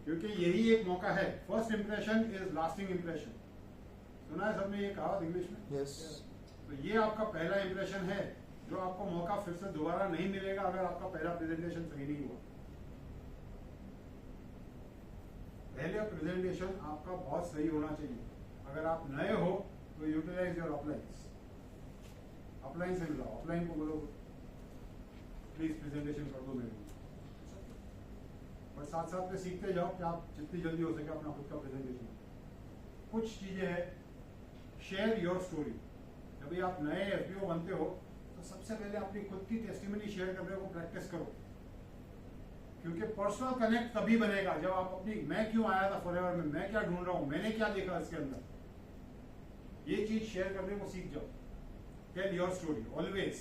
क्योंकि यही एक मौका है। First impression is lasting impression. सुना है सबने ये कहावत इंग्लिश में? यस। तो ये आपका पहला इंप्रेशन है, जो आपको मौका फिर से दोबारा नहीं मिलेगा अगर आपका पहला प्रेजेंटेशन सही नहीं हुआ। पहले प्रेजेंटेशन आपका बहुत सही होना चाहिए। अगर आप नए हो तो यूटिलाइज योर अपलाइंस। अपलाइन से मिलाओ, अपलाइन को बोलो प्लीज प्रेजेंटेशन कर दो मेरे को। और साथ साथ में सीखते जाओ कि आप जितनी जल्दी हो सके अपना खुद का प्रेजेंटेशन। कुछ चीजें हैं, शेयर योर स्टोरी। जब भी आप नए एफपीओ बनते हो तो सबसे पहले अपनी खुद की टेस्टिमनी शेयर करने को प्रैक्टिस करो। क्योंकि पर्सनल कनेक्ट तभी बनेगा जब आप अपनी मैं क्यों आया था फॉरएवर में, मैं क्या ढूंढ रहा हूं, मैंने क्या देखा इसके अंदर, ये चीज शेयर करने को सीख जाओ। टेल योर स्टोरी ऑलवेज,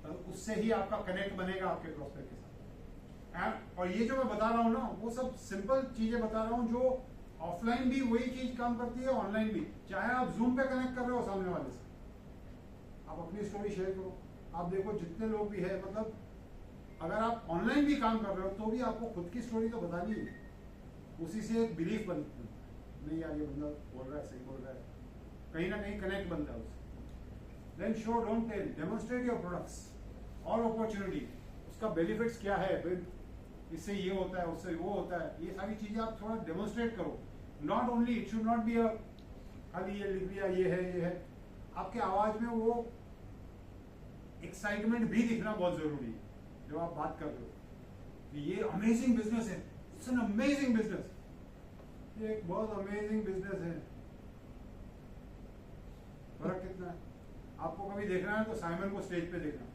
तो उससे ही आपका कनेक्ट बनेगा आपके प्रोस्पेक्ट के साथ। और ये जो मैं बता रहा हूं ना, वो सब सिंपल चीजें बता रहा हूं जो ऑफलाइन भी वही चीज काम करती है, ऑनलाइन भी। चाहे आप जूम पे कनेक्ट कर रहे हो सामने वाले से, आप अपनी स्टोरी शेयर करो। आप देखो जितने लोग भी है, मतलब अगर आप ऑनलाइन भी काम कर रहे हो तो भी आपको खुद की स्टोरी तो बतानी है। उसी से एक बिलीफ बनती है, नहीं यार ये बंदा बोल रहा है, सही बोल रहा है, कहीं ना कहीं कनेक्ट बनता है उससे। Then show don't tell, demonstrate your products और अपॉर्चुनिटी, उसका बेनिफिट्स क्या है, इससे ये होता है, उससे वो होता है, ये सारी चीजें आप थोड़ा डेमोन्स्ट्रेट करो। Not only, it should not be a खाली ये लिख दिया ये है। आपके आवाज में वो एक्साइटमेंट भी दिखना बहुत जरूरी है जब आप बात कर रहे हो कि ये अमेजिंग बिजनेस है, इट्स एन अमेजिंग बिजनेस, ये एक बहुत अमेजिंग बिजनेस है। फर्क कितना है? आपको कभी देखना है तो साइमन को स्टेज पे देखना,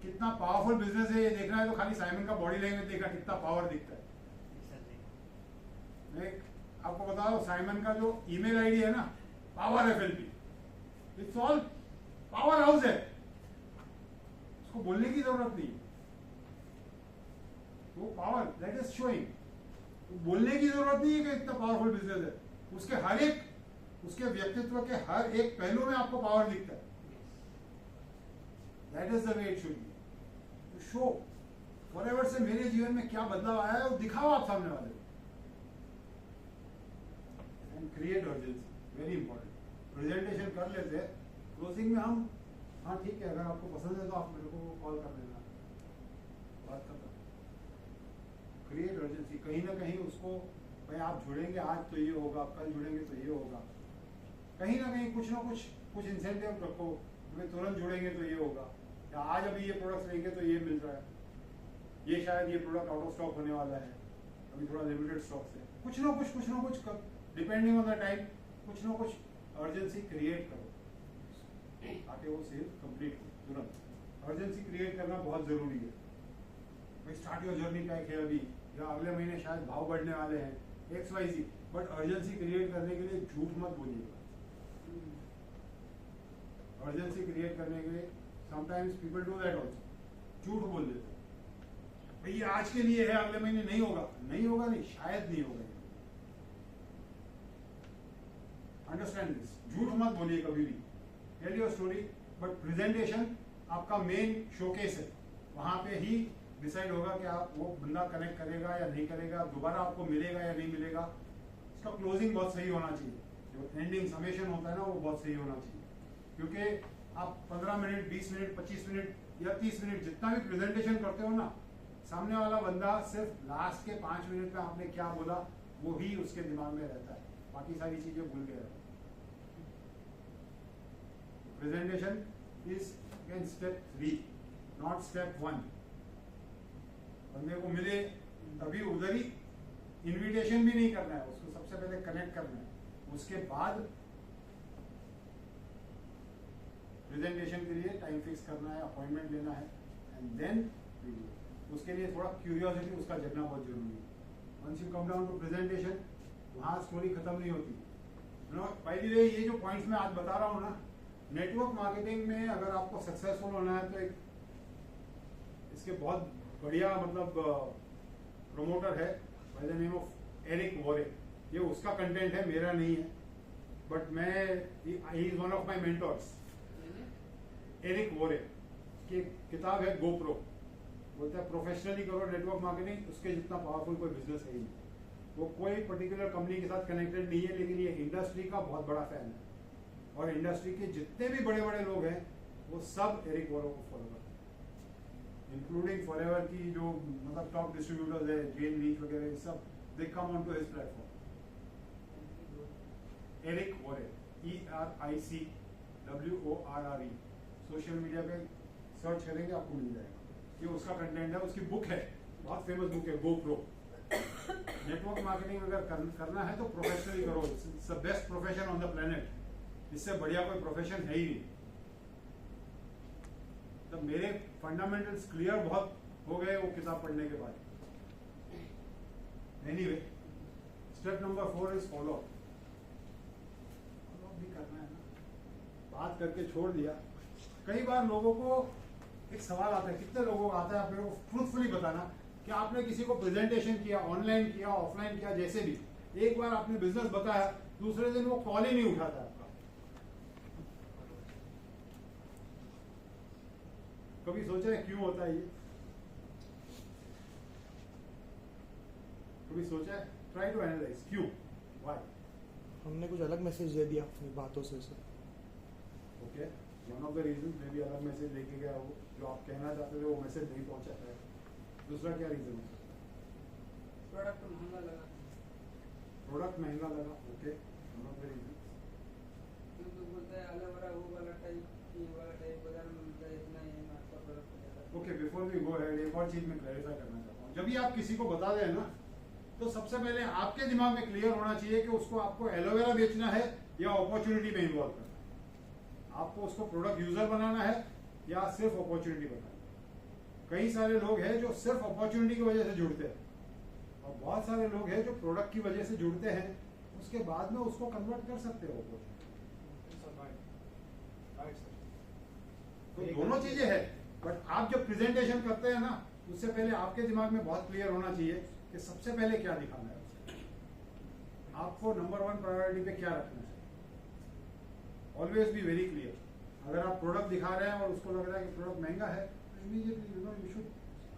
कितना पावरफुल बिजनेस है ये देखना है तो खाली साइमन का बॉडी लैंग्वेज देखना, कितना पावर दिखता है। एक आपको बता दो, साइमन का जो ईमेल आईडी है ना, power FLP, it's all power house है, उसको बोलने की जरूरत नहीं, वो पावर दैट इज शोइंग, बोलने की जरूरत नहीं है कि इतना पावरफुल बिजनेस है। उसके हर एक, उसके व्यक्तित्व के हर एक पहलू में आपको पावर दिखता है। That is the way it should be. Show forever से मेरे जीवन में क्या बदलाव आया है वो दिखाओ आप सामने वाले को। And create urgency, very important. Presentation कर लेते हैं, क्लोजिंग में हम हाँ ठीक है, अगर आपको पसंद है तो आप मेरे को कॉल कर लेना, बात खत्म। क्रिएट अर्जेंसी, कहीं ना कहीं उसको, भाई आप जुड़ेंगे आज तो ये होगा, कल जुड़ेंगे तो ये होगा, कहीं ना कहीं कुछ ना कुछ इंसेंटिव रखो, हमें तुरंत जुड़ेंगे तो ये होगा, या आज अभी ये प्रोडक्ट्स लेंगे तो ये मिल रहा है, ये शायद ये प्रोडक्ट आउट ऑफ स्टॉक होने वाला है, अभी थोड़ा लिमिटेड स्टॉक है, कुछ ना कुछ डिपेंडिंग ऑन द टाइम, कुछ ना कुछ अर्जेंसी क्रिएट करो ताकि वो सेल कंप्लीट हो तुरंत। अर्जेंसी क्रिएट करना बहुत जरूरी है। भाई स्टार्ट योर जर्नी पैक है अभी, या अगले महीने शायद भाव बढ़ने वाले हैं, XYZ, बट अर्जेंसी क्रिएट करने के लिए झूठ मत बोलिएगा। अर्जेंसी क्रिएट करने के लिए sometimes people do that also, झूठ बोल देते हैं, भाई ये आज के लिए है, अगले महीने नहीं होगा, नहीं, शायद नहीं होगा। अंडरस्टैंड दिस, झूठ मत बोलिए कभी भी। Tell your story, but presentation आपका मेन शोकेस है, वहां पे ही डिसाइड होगा कि आप वो बंदा कनेक्ट करेगा या नहीं करेगा, दोबारा आपको मिलेगा या नहीं मिलेगा। इसका क्लोजिंग बहुत सही होना चाहिए, जो एंडिंग समेशन होता है ना, वो बहुत सही होना चाहिए, क्योंकि आप 15 मिनट, 20 मिनट, 25 मिनट या 30 मिनट जितना भी प्रेजेंटेशन करते हो ना, सामने वाला बंदा सिर्फ लास्ट के 5 मिनट में आपने क्या बोला वो ही उसके दिमाग में रहता है, बाकी सारी चीजें भूल गया। Presentation is again step 3, not step 1। बंदे को मिले तभी उधर ही इनविटेशन भी नहीं करना है, उसको सबसे पहले कनेक्ट करना है, उसके बाद प्रेजेंटेशन के लिए टाइम फिक्स करना है, अपॉइंटमेंट लेना है, एंड देन उसके लिए थोड़ा क्यूरियोसिटी उसका जगना बहुत जरूरी है। Once you come down to presentation, वहां स्टोरी खत्म नहीं होती। बाय द वे, ये जो पॉइंट्स मैं आज बता रहा हूँ ना, नेटवर्क मार्केटिंग में अगर आपको सक्सेसफुल होना है तो एक इसके बहुत बढ़िया मतलब प्रमोटर है by the name of Eric Worre. ये उसका कंटेंट है, मेरा नहीं है, but he is one of my mentors. Eric Worre की किताब है गोप्रो, बोलता है प्रोफेशनली करो नेटवर्क मार्केटिंग, उसके जितना पावरफुल कोई बिजनेस है ही नहीं। वो कोई पर्टिकुलर कंपनी के साथ कनेक्टेड नहीं है, लेकिन ये इंडस्ट्री का बहुत बड़ा फैन है, और इंडस्ट्री के जितने भी बड़े बड़े लोग हैं वो सब एरिक वॉरे को फॉलो करते हैं, इंक्लूडिंग फॉरएवर की जो मतलब टॉप डिस्ट्रीब्यूटर्स है, जेन रीच वगैरह, ये सब they come on to his platform. Eric Worre, ERICWORRE, social media पे सर्च करेंगे आपको मिल जाएगा। ये उसका कंटेंट है, उसकी बुक है, बहुत फेमस बुक है गोप्रो। नेटवर्क मार्केटिंग अगर करना है तो प्रोफेशनली करो, it's the best profession on the planet, इससे बढ़िया कोई प्रोफेशन है ही नहीं। तो मेरे फंडामेंटल्स क्लियर बहुत हो गए वो किताब पढ़ने के बाद। Anyway, step number 4 is follow up. Follow up भी करना है ना, बात करके छोड़ दिया। कई बार लोगों को एक सवाल आता है, कितने लोगों को आता है, आप मेरे को ट्रूथफुली बताना कि आपने किसी को प्रेजेंटेशन किया, ऑनलाइन किया, ऑफलाइन किया, जैसे भी, एक बार आपने बिजनेस बताया, दूसरे दिन वो कॉल ही नहीं उठाता आपका। कभी सोचा है क्यों होता है ये? कभी सोचा है? ट्राई टू एनालाइज क्यों, व्हाई। हमने कुछ अलग मैसेज दे दिया अपनी बातों से sir. Okay, one of the reason may be अलग मैसेज लेके गया वो, जो आप कहना चाहते थे वो मैसेज नहीं पहुंचा है। दूसरा क्या रीजन है? प्रोडक्ट महंगा लगा, प्रोडक्ट महंगा लगा। Okay, one of the reason. क्योंकि बोलता है अलग वाला, वो वाला टाइप, ये वाला टाइप बाजार में मिलता है, इतना ही आपका प्रोडक्ट मिलेगा। Okay, before we go ahead, एक और चीज मैं क्लैरिफाई करना चाहता हूँ। जब भी आप किसी को बता दें ना, तो सबसे पहले आपके दिमाग में क्लियर होना चाहिए कि उसको आपको एलोवेरा बेचना है या अपॉर्चुनिटी में इन्वॉल्व करना है। आपको उसको प्रोडक्ट यूजर बनाना है या सिर्फ अपॉर्चुनिटी बनाना है। कई सारे लोग हैं जो सिर्फ अपॉर्चुनिटी की वजह से जुड़ते हैं, और बहुत सारे लोग हैं जो प्रोडक्ट की वजह से जुड़ते हैं, उसके बाद में उसको कन्वर्ट कर सकते हो अपॉर्चुनिटी। तो दोनों चीजें हैं, बट आप जब प्रेजेंटेशन करते हैं ना, उससे पहले आपके दिमाग में बहुत क्लियर होना चाहिए कि सबसे पहले क्या दिखाना है उसे। आपको नंबर 1 प्रायोरिटी पे क्या रखना है। Always be very clear. अगर आप प्रोडक्ट दिखा रहे हैं और उसको लग रहा है कि प्रोडक्ट महंगा है, तो इमीडिएटली यू शुड,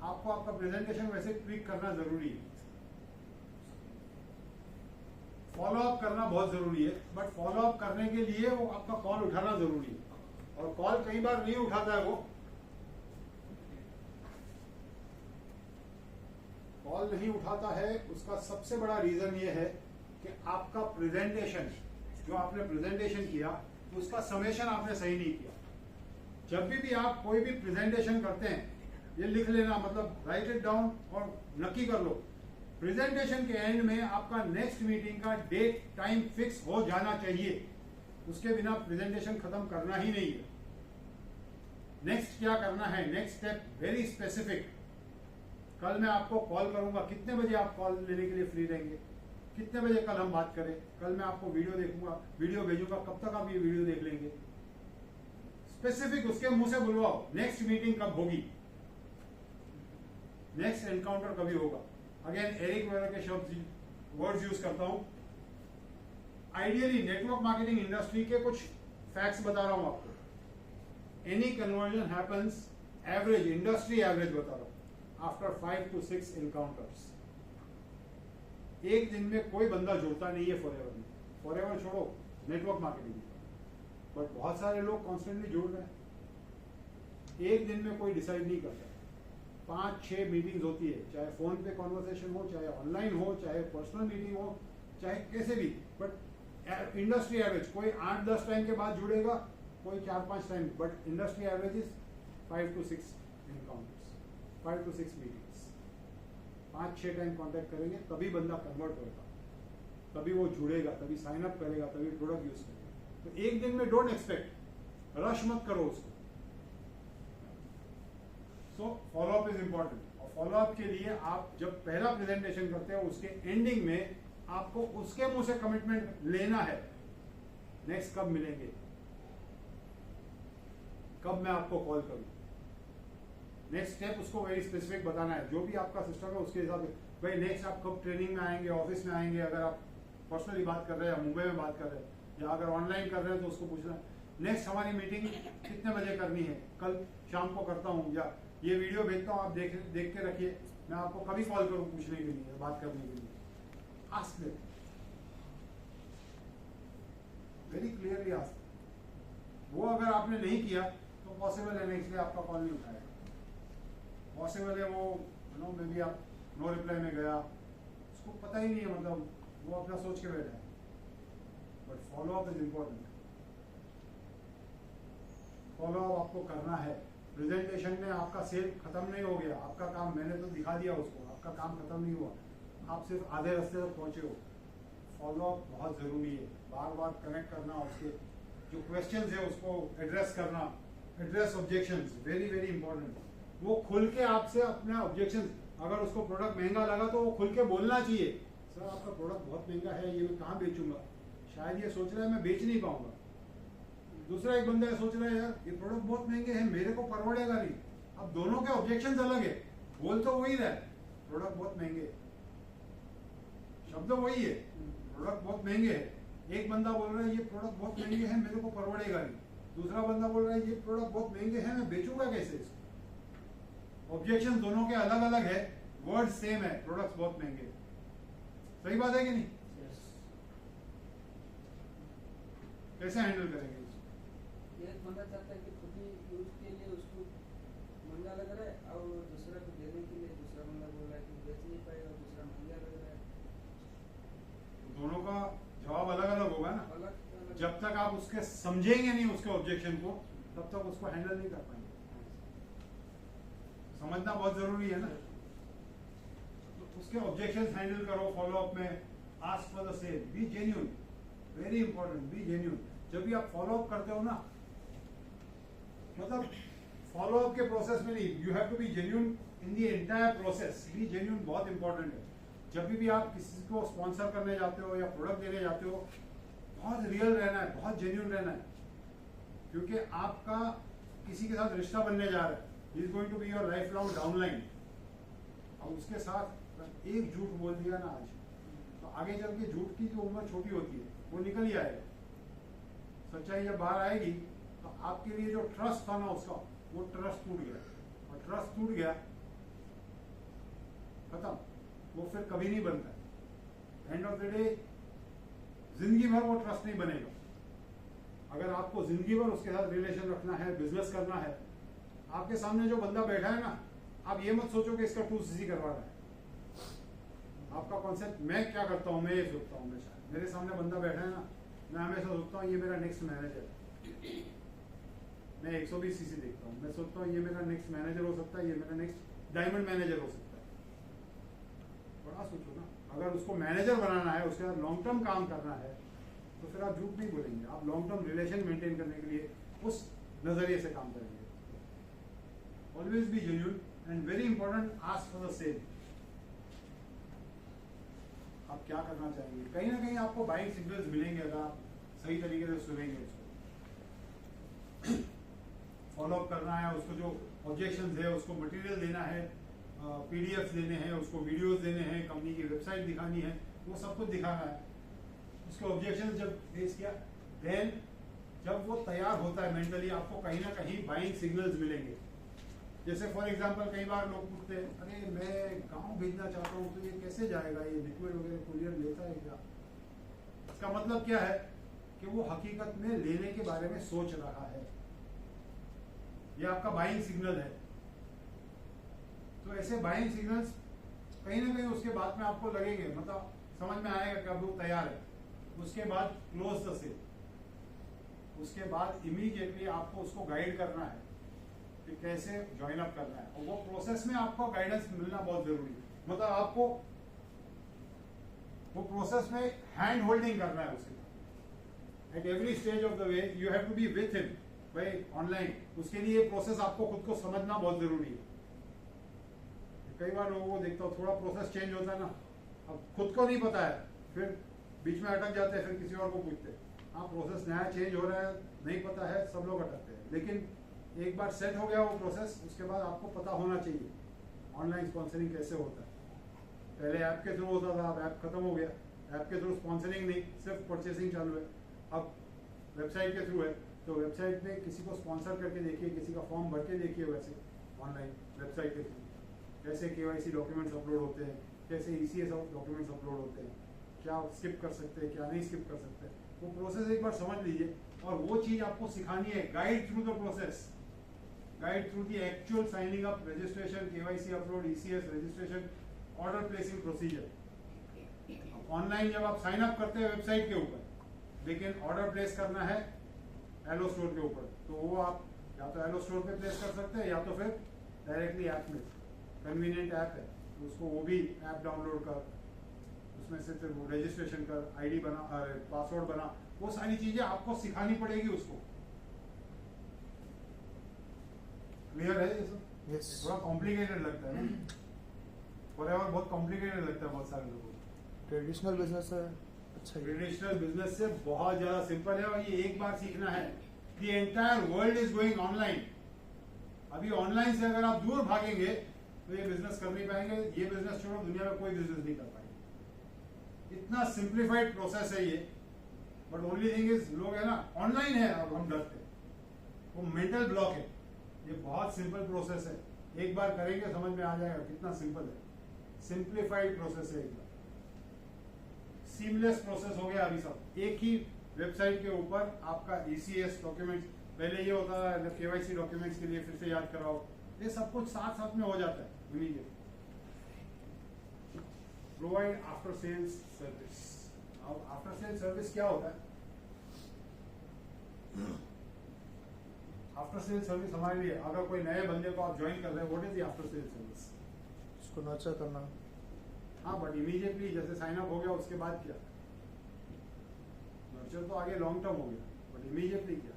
आपको आपका प्रेजेंटेशन वैसे ट्वीक करना जरूरी है। फॉलो अप करना बहुत जरूरी है, बट फॉलो अप करने के लिए वो आपका कॉल उठाना जरूरी है, और कॉल कई बार नहीं उठाता है वो। कॉल नहीं उठाता है, उसका सबसे बड़ा रीजन ये है कि आपका प्रेजेंटेशन, जो आपने प्रेजेंटेशन किया, उसका समेशन आपने सही नहीं किया। जब भी आप कोई भी प्रेजेंटेशन करते हैं, ये लिख लेना, मतलब राइट इट डाउन और नक्की कर लो, प्रेजेंटेशन के एंड में आपका नेक्स्ट मीटिंग का डेट टाइम फिक्स हो जाना चाहिए। उसके बिना प्रेजेंटेशन खत्म करना ही नहीं है। नेक्स्ट क्या करना है, नेक्स्ट स्टेप वेरी स्पेसिफिक। कल मैं आपको कॉल करूंगा, कितने बजे आप कॉल लेने के लिए फ्री रहेंगे, कितने बजे कल हम बात करें, कल मैं आपको वीडियो देखूंगा, वीडियो भेजूंगा, कब तक आप ये वीडियो देख लेंगे। स्पेसिफिक उसके मुंह से बुलवाओ, नेक्स्ट मीटिंग कब होगी, नेक्स्ट एनकाउंटर कभी होगा। अगेन एरिक वेबर के शब्द वर्ड्स यूज करता हूं। आइडियली नेटवर्क मार्केटिंग इंडस्ट्री के कुछ फैक्ट्स बता रहा हूं आपको। Any conversion happens, average industry average बता रहा हूं, आफ्टर 5 to 6 encounters। एक दिन में कोई बंदा जुड़ता नहीं है फॉरएवर में। फॉरएवर छोड़ो, नेटवर्क मार्केटिंग में, बट बहुत सारे लोग कॉन्स्टेंटली जुड़ रहे हैं। एक दिन में कोई डिसाइड नहीं करता। 5-6 मीटिंग्स होती है, चाहे फोन पे कॉन्वर्सेशन हो, चाहे ऑनलाइन हो, चाहे पर्सनल मीटिंग हो, चाहे कैसे भी, बट इंडस्ट्री एवरेज कोई 8-10 टाइम के बाद जुड़ेगा, कोई 4-5 time, but industry average is 5 to 6 encounters, 5 to 6 meetings. 5-6 time contact करेंगे, तभी बंदा कन्वर्ट होगा, तभी वो जुड़ेगा, तभी साइन अप करेगा, तभी प्रोडक्ट यूज करेगा। तो एक दिन में डोंट एक्सपेक्ट, रश मत करो उसको। So follow up is important, और फॉलो अप के लिए आप जब पहला प्रेजेंटेशन करते हो, उसके एंडिंग में आपको उसके मुंह से कमिटमेंट लेना है, नेक्स्ट कब मिलेंगे, कब मैं आपको कॉल करूं। नेक्स्ट स्टेप उसको वेरी स्पेसिफिक बताना है, जो भी आपका सिस्टम है उसके हिसाब से। भाई नेक्स्ट आप कब ट्रेनिंग में आएंगे, ऑफिस में आएंगे, अगर आप पर्सनली बात कर रहे हैं या मुंबई में बात कर रहे हैं, या अगर ऑनलाइन कर रहे हैं तो उसको पूछना है नेक्स्ट हमारी मीटिंग कितने बजे करनी है, कल शाम को करता हूँ, या ये वीडियो भेजता हूँ, आप देख के रखिए, मैं आपको कभी कॉल करूँ पूछने के लिए, बात करने के लिए। Ask them, very clearly ask. वो अगर आपने नहीं किया तो पॉसिबल है नेक्स्ट डे आपका कॉल नहीं उठाएगा। पॉसिबल है वो मे बी आप नो रिप्लाई में गया, उसको पता ही नहीं है, मतलब वो अपना सोच के बैठा है। But follow up is important. Follow up आपको करना है। प्रेजेंटेशन में आपका सेल खत्म नहीं हो गया, आपका काम मैंने तो दिखा दिया उसको, आपका काम खत्म नहीं हुआ, आप सिर्फ आधे रास्ते तक पहुंचे हो। फॉलो अप बहुत जरूरी है, बार बार कनेक्ट करना, उसके जो क्वेश्चंस है उसको एड्रेस करना, address objections, very very important. वो खुल के आपसे अपना ऑब्जेक्शन, अगर उसको प्रोडक्ट महंगा लगा तो वो खुल के बोलना चाहिए, सर आपका प्रोडक्ट बहुत महंगा है, ये मैं कहाँ बेचूंगा, शायद ये सोच रहा है मैं बेच नहीं पाऊंगा। दूसरा एक बंदा सोच रहा है यार ये प्रोडक्ट बहुत महंगे हैं, मेरे को परवड़ेगा नहीं। अब दोनों के ऑब्जेक्शन अलग है, बोल तो वही रहा है, प्रोडक्ट बहुत महंगे, शब्द वही है, प्रोडक्ट बहुत महंगे है। एक बंदा बोल रहा है ये प्रोडक्ट बहुत महंगे हैं, मेरे को परवड़ेगा नहीं। दूसरा बंदा बोल रहा है ये प्रोडक्ट बहुत महंगे हैं, मैं बेचूंगा कैसे इसको। ऑब्जेक्शन दोनों के अलग अलग है, वर्ड सेम है, प्रोडक्ट्स बहुत महंगे। सही बात है कि नहीं? कैसे हैंडल करेंगे इसको? एक बंदा चाहता है कि खुद ही यूज के लिए उसको महंगा लग रहा है, और दूसरा को देने के लिए दूसरा बंदा बोल रहा है कि बेच नहीं पाएगा, दूसरा महंगा लग रहा है। तो दोनों का जवाब अलग अलग होगा ना। अलग अलग जब तक आप उसके समझेंगे नहीं उसके ऑब्जेक्शन को, तब तक उसको हैंडल नहीं कर पाएंगे। समझना बहुत जरूरी है ना। तो उसके ऑब्जेक्शंस हैंडल करो, फॉलो अप में ask for the same, B genuine, very important, B genuine. जब भी आप फॉलो अप करते हो ना, मतलब फॉलो अप के प्रोसेस में नहीं, you have to be genuine in the entire process. Be genuine बहुत इंपॉर्टेंट है। जब भी आप किसी को स्पॉन्सर करने जाते हो या प्रोडक्ट देने जाते हो, बहुत रियल रहना है, बहुत जेन्युइन रहना है, क्योंकि आपका किसी के साथ रिश्ता बनने जा रहा है। He is going to be your lifelong downline. अब उसके साथ एक झूठ बोल दिया ना आज, तो आगे चल के झूठ की जो उम्र छोटी होती है वो निकल ही आएगा। सच्चाई जब बाहर आएगी तो आपके लिए जो ट्रस्ट था ना उसका, वो ट्रस्ट टूट गया, और ट्रस्ट टूट गया खत्म, वो फिर कभी नहीं बनता। एंड ऑफ द डे जिंदगी भर वो ट्रस्ट नहीं बनेगा। अगर आपको जिंदगी भर उसके साथ रिलेशन रखना है, बिजनेस करना है, आपके सामने जो बंदा बैठा है ना, आप ये मत सोचो कि इसका 2cc करवा रहा है। आपका कॉन्सेप्ट, मैं क्या करता हूँ, मैं ये सोचता हूँ हमेशा, मेरे सामने बंदा बैठा है ना, मैं हमेशा सोचता हूँ ये मेरा नेक्स्ट मैनेजर। मैं 120cc देखता हूँ, मैं सोचता हूँ ये मेरा नेक्स्ट मैनेजर हो सकता है, ये मेरा नेक्स्ट डायमंड मैनेजर हो सकता है। बड़ा सोचो ना, अगर उसको मैनेजर बनाना है, उसके साथ लॉन्ग टर्म काम करना है, तो फिर आप झूठ नहीं बोलेंगे, आप लॉन्ग टर्म रिलेशन मेंटेन करने के लिए उस नजरिए से काम करेंगे। Always be genuine and very important, ask for the same. आप क्या करना चाहेंगे, कहीं ना कहीं आपको बाइंग सिग्नल्स मिलेंगे अगर आप सही तरीके से सुनेंगे उसको। फॉलो अप करना है, उसको जो ऑब्जेक्शंस है उसको मटेरियल देना है, पीडीएफ देने हैं, उसको वीडियोस देने हैं, कंपनी की वेबसाइट दिखानी है, वो सब कुछ दिखाना है। उसके ऑब्जेक्शंस जब फेस किया, देन जब वो तैयार होता है मेंटली, आपको कहीं ना कहीं बाइंग सिग्नल्स मिलेंगे। जैसे फॉर एग्जांपल कई बार लोग पूछते हैं, अरे मैं गांव भेजना चाहता हूँ तो ये कैसे जाएगा, ये लिक्विड वगैरह कुरियर लेता है क्या? इसका मतलब क्या है कि वो हकीकत में लेने के बारे में सोच रहा है, ये आपका बाइंग सिग्नल है। तो ऐसे बाइंग सिग्नल्स कहीं ना कहीं उसके बाद में आपको लगेंगे, मतलब समझ में आएगा कि अब वो तैयार है। उसके बाद क्लोज द सेल, उसके बाद इमीडिएटली आपको उसको गाइड करना है कि कैसे ज्वाइन अप करना है, और वो प्रोसेस में आपको गाइडेंस मिलना बहुत जरूरी है। मतलब आपको वो प्रोसेस में हैंड होल्डिंग करना है उसके साथ at every stage of the way. You have to be with him भाई ऑनलाइन। उसके लिए ये प्रोसेस आपको खुद को समझना बहुत जरूरी है। कई बार लोगों को देखता हूँ, थोड़ा प्रोसेस चेंज होता है ना, अब खुद को नहीं पता है, फिर बीच में अटक जाते हैं, फिर किसी और को पूछते हैं। हाँ, प्रोसेस नया चेंज हो रहा है, नहीं पता है, सब लोग अटकते हैं, लेकिन एक बार सेट हो गया वो प्रोसेस, उसके बाद आपको पता होना चाहिए ऑनलाइन स्पॉन्सरिंग कैसे होता है। पहले ऐप के थ्रू होता था, अब ऐप खत्म हो गया, ऐप के थ्रू स्पॉन्सरिंग नहीं, सिर्फ परचेसिंग चालू है। अब वेबसाइट के थ्रू है, तो वेबसाइट में किसी को स्पॉन्सर करके देखिए, किसी का फॉर्म भर के देखिए, वैसे ऑनलाइन वेबसाइट के थ्रू कैसे KYC डॉक्यूमेंट्स अपलोड होते हैं, कैसे ECS डॉक्यूमेंट्स अपलोड होते हैं, क्या स्किप कर सकते हैं, क्या नहीं स्किप कर सकते, वो प्रोसेस एक बार समझ लीजिए। और वो चीज आपको सिखानी है, guide through the process, guide through the actual signing up, registration, KYC upload, ECS registration, order placing procedure. Online जब आप साइन अप करते हैं वेबसाइट के ऊपर, लेकिन ऑर्डर प्लेस करना है एलो स्टोर के ऊपर, तो वो आप या तो एलो स्टोर पे प्लेस कर सकते हैं, या तो फिर डायरेक्टली ऐप में, कन्वीनियंट ऐप है, तो उसको वो भी ऐप डाउनलोड कर, उसमें से फिर वो रजिस्ट्रेशन कर, ID बना, पासवर्ड बना, वो सारी चीजें आपको सिखानी पड़ेगी उसको। क्लियर है ये सब? Yes. थोड़ा कॉम्प्लिकेटेड लगता है ना, फॉरएवर बहुत कॉम्प्लिकेटेड लगता है बहुत सारे लोगों को। ट्रेडिशनल बिजनेस है अच्छा ही है। ट्रेडिशनल बिजनेस से बहुत ज्यादा सिंपल है, और ये एक बार सीखना है। The entire world is going online. अभी ऑनलाइन से अगर आप दूर भागेंगे तो ये बिजनेस कर नहीं पाएंगे। ये बिजनेस छोड़ो, दुनिया में कोई बिजनेस नहीं कर पाएंगे। इतना सिंप्लीफाइड प्रोसेस है ये, बट ओनली थिंग इज लोग है ना ऑनलाइन है अब हम डरते हैं, वो मेंटल ब्लॉक है। ये बहुत सिंपल प्रोसेस है, एक बार करेंगे समझ में आ जाएगा कितना सिंपल है। सिंप्लीफाइड प्रोसेस है, एकदम सीमलेस प्रोसेस हो गया। अभी सब एक ही वेबसाइट के ऊपर आपका ECS डॉक्यूमेंट्स, पहले ये होता था KYC डॉक्यूमेंट्स के लिए फिर से याद कराओ, ये सब कुछ साथ साथ में हो जाता है। Provide after sales service. अब आफ्टर सेल्स सर्विस क्या होता है? आफ्टर सेल्स सर्विस हमारे लिए, अगर कोई नए बंदे को आप ज्वाइन कर रहे हैं, what is the after sales service? उसको नर्चर करना। हाँ, बट इमीडिएटली जैसे साइन अप हो गया उसके बाद क्या? नर्चर तो आगे लॉन्ग टर्म हो गया, बट इमीडिएटली क्या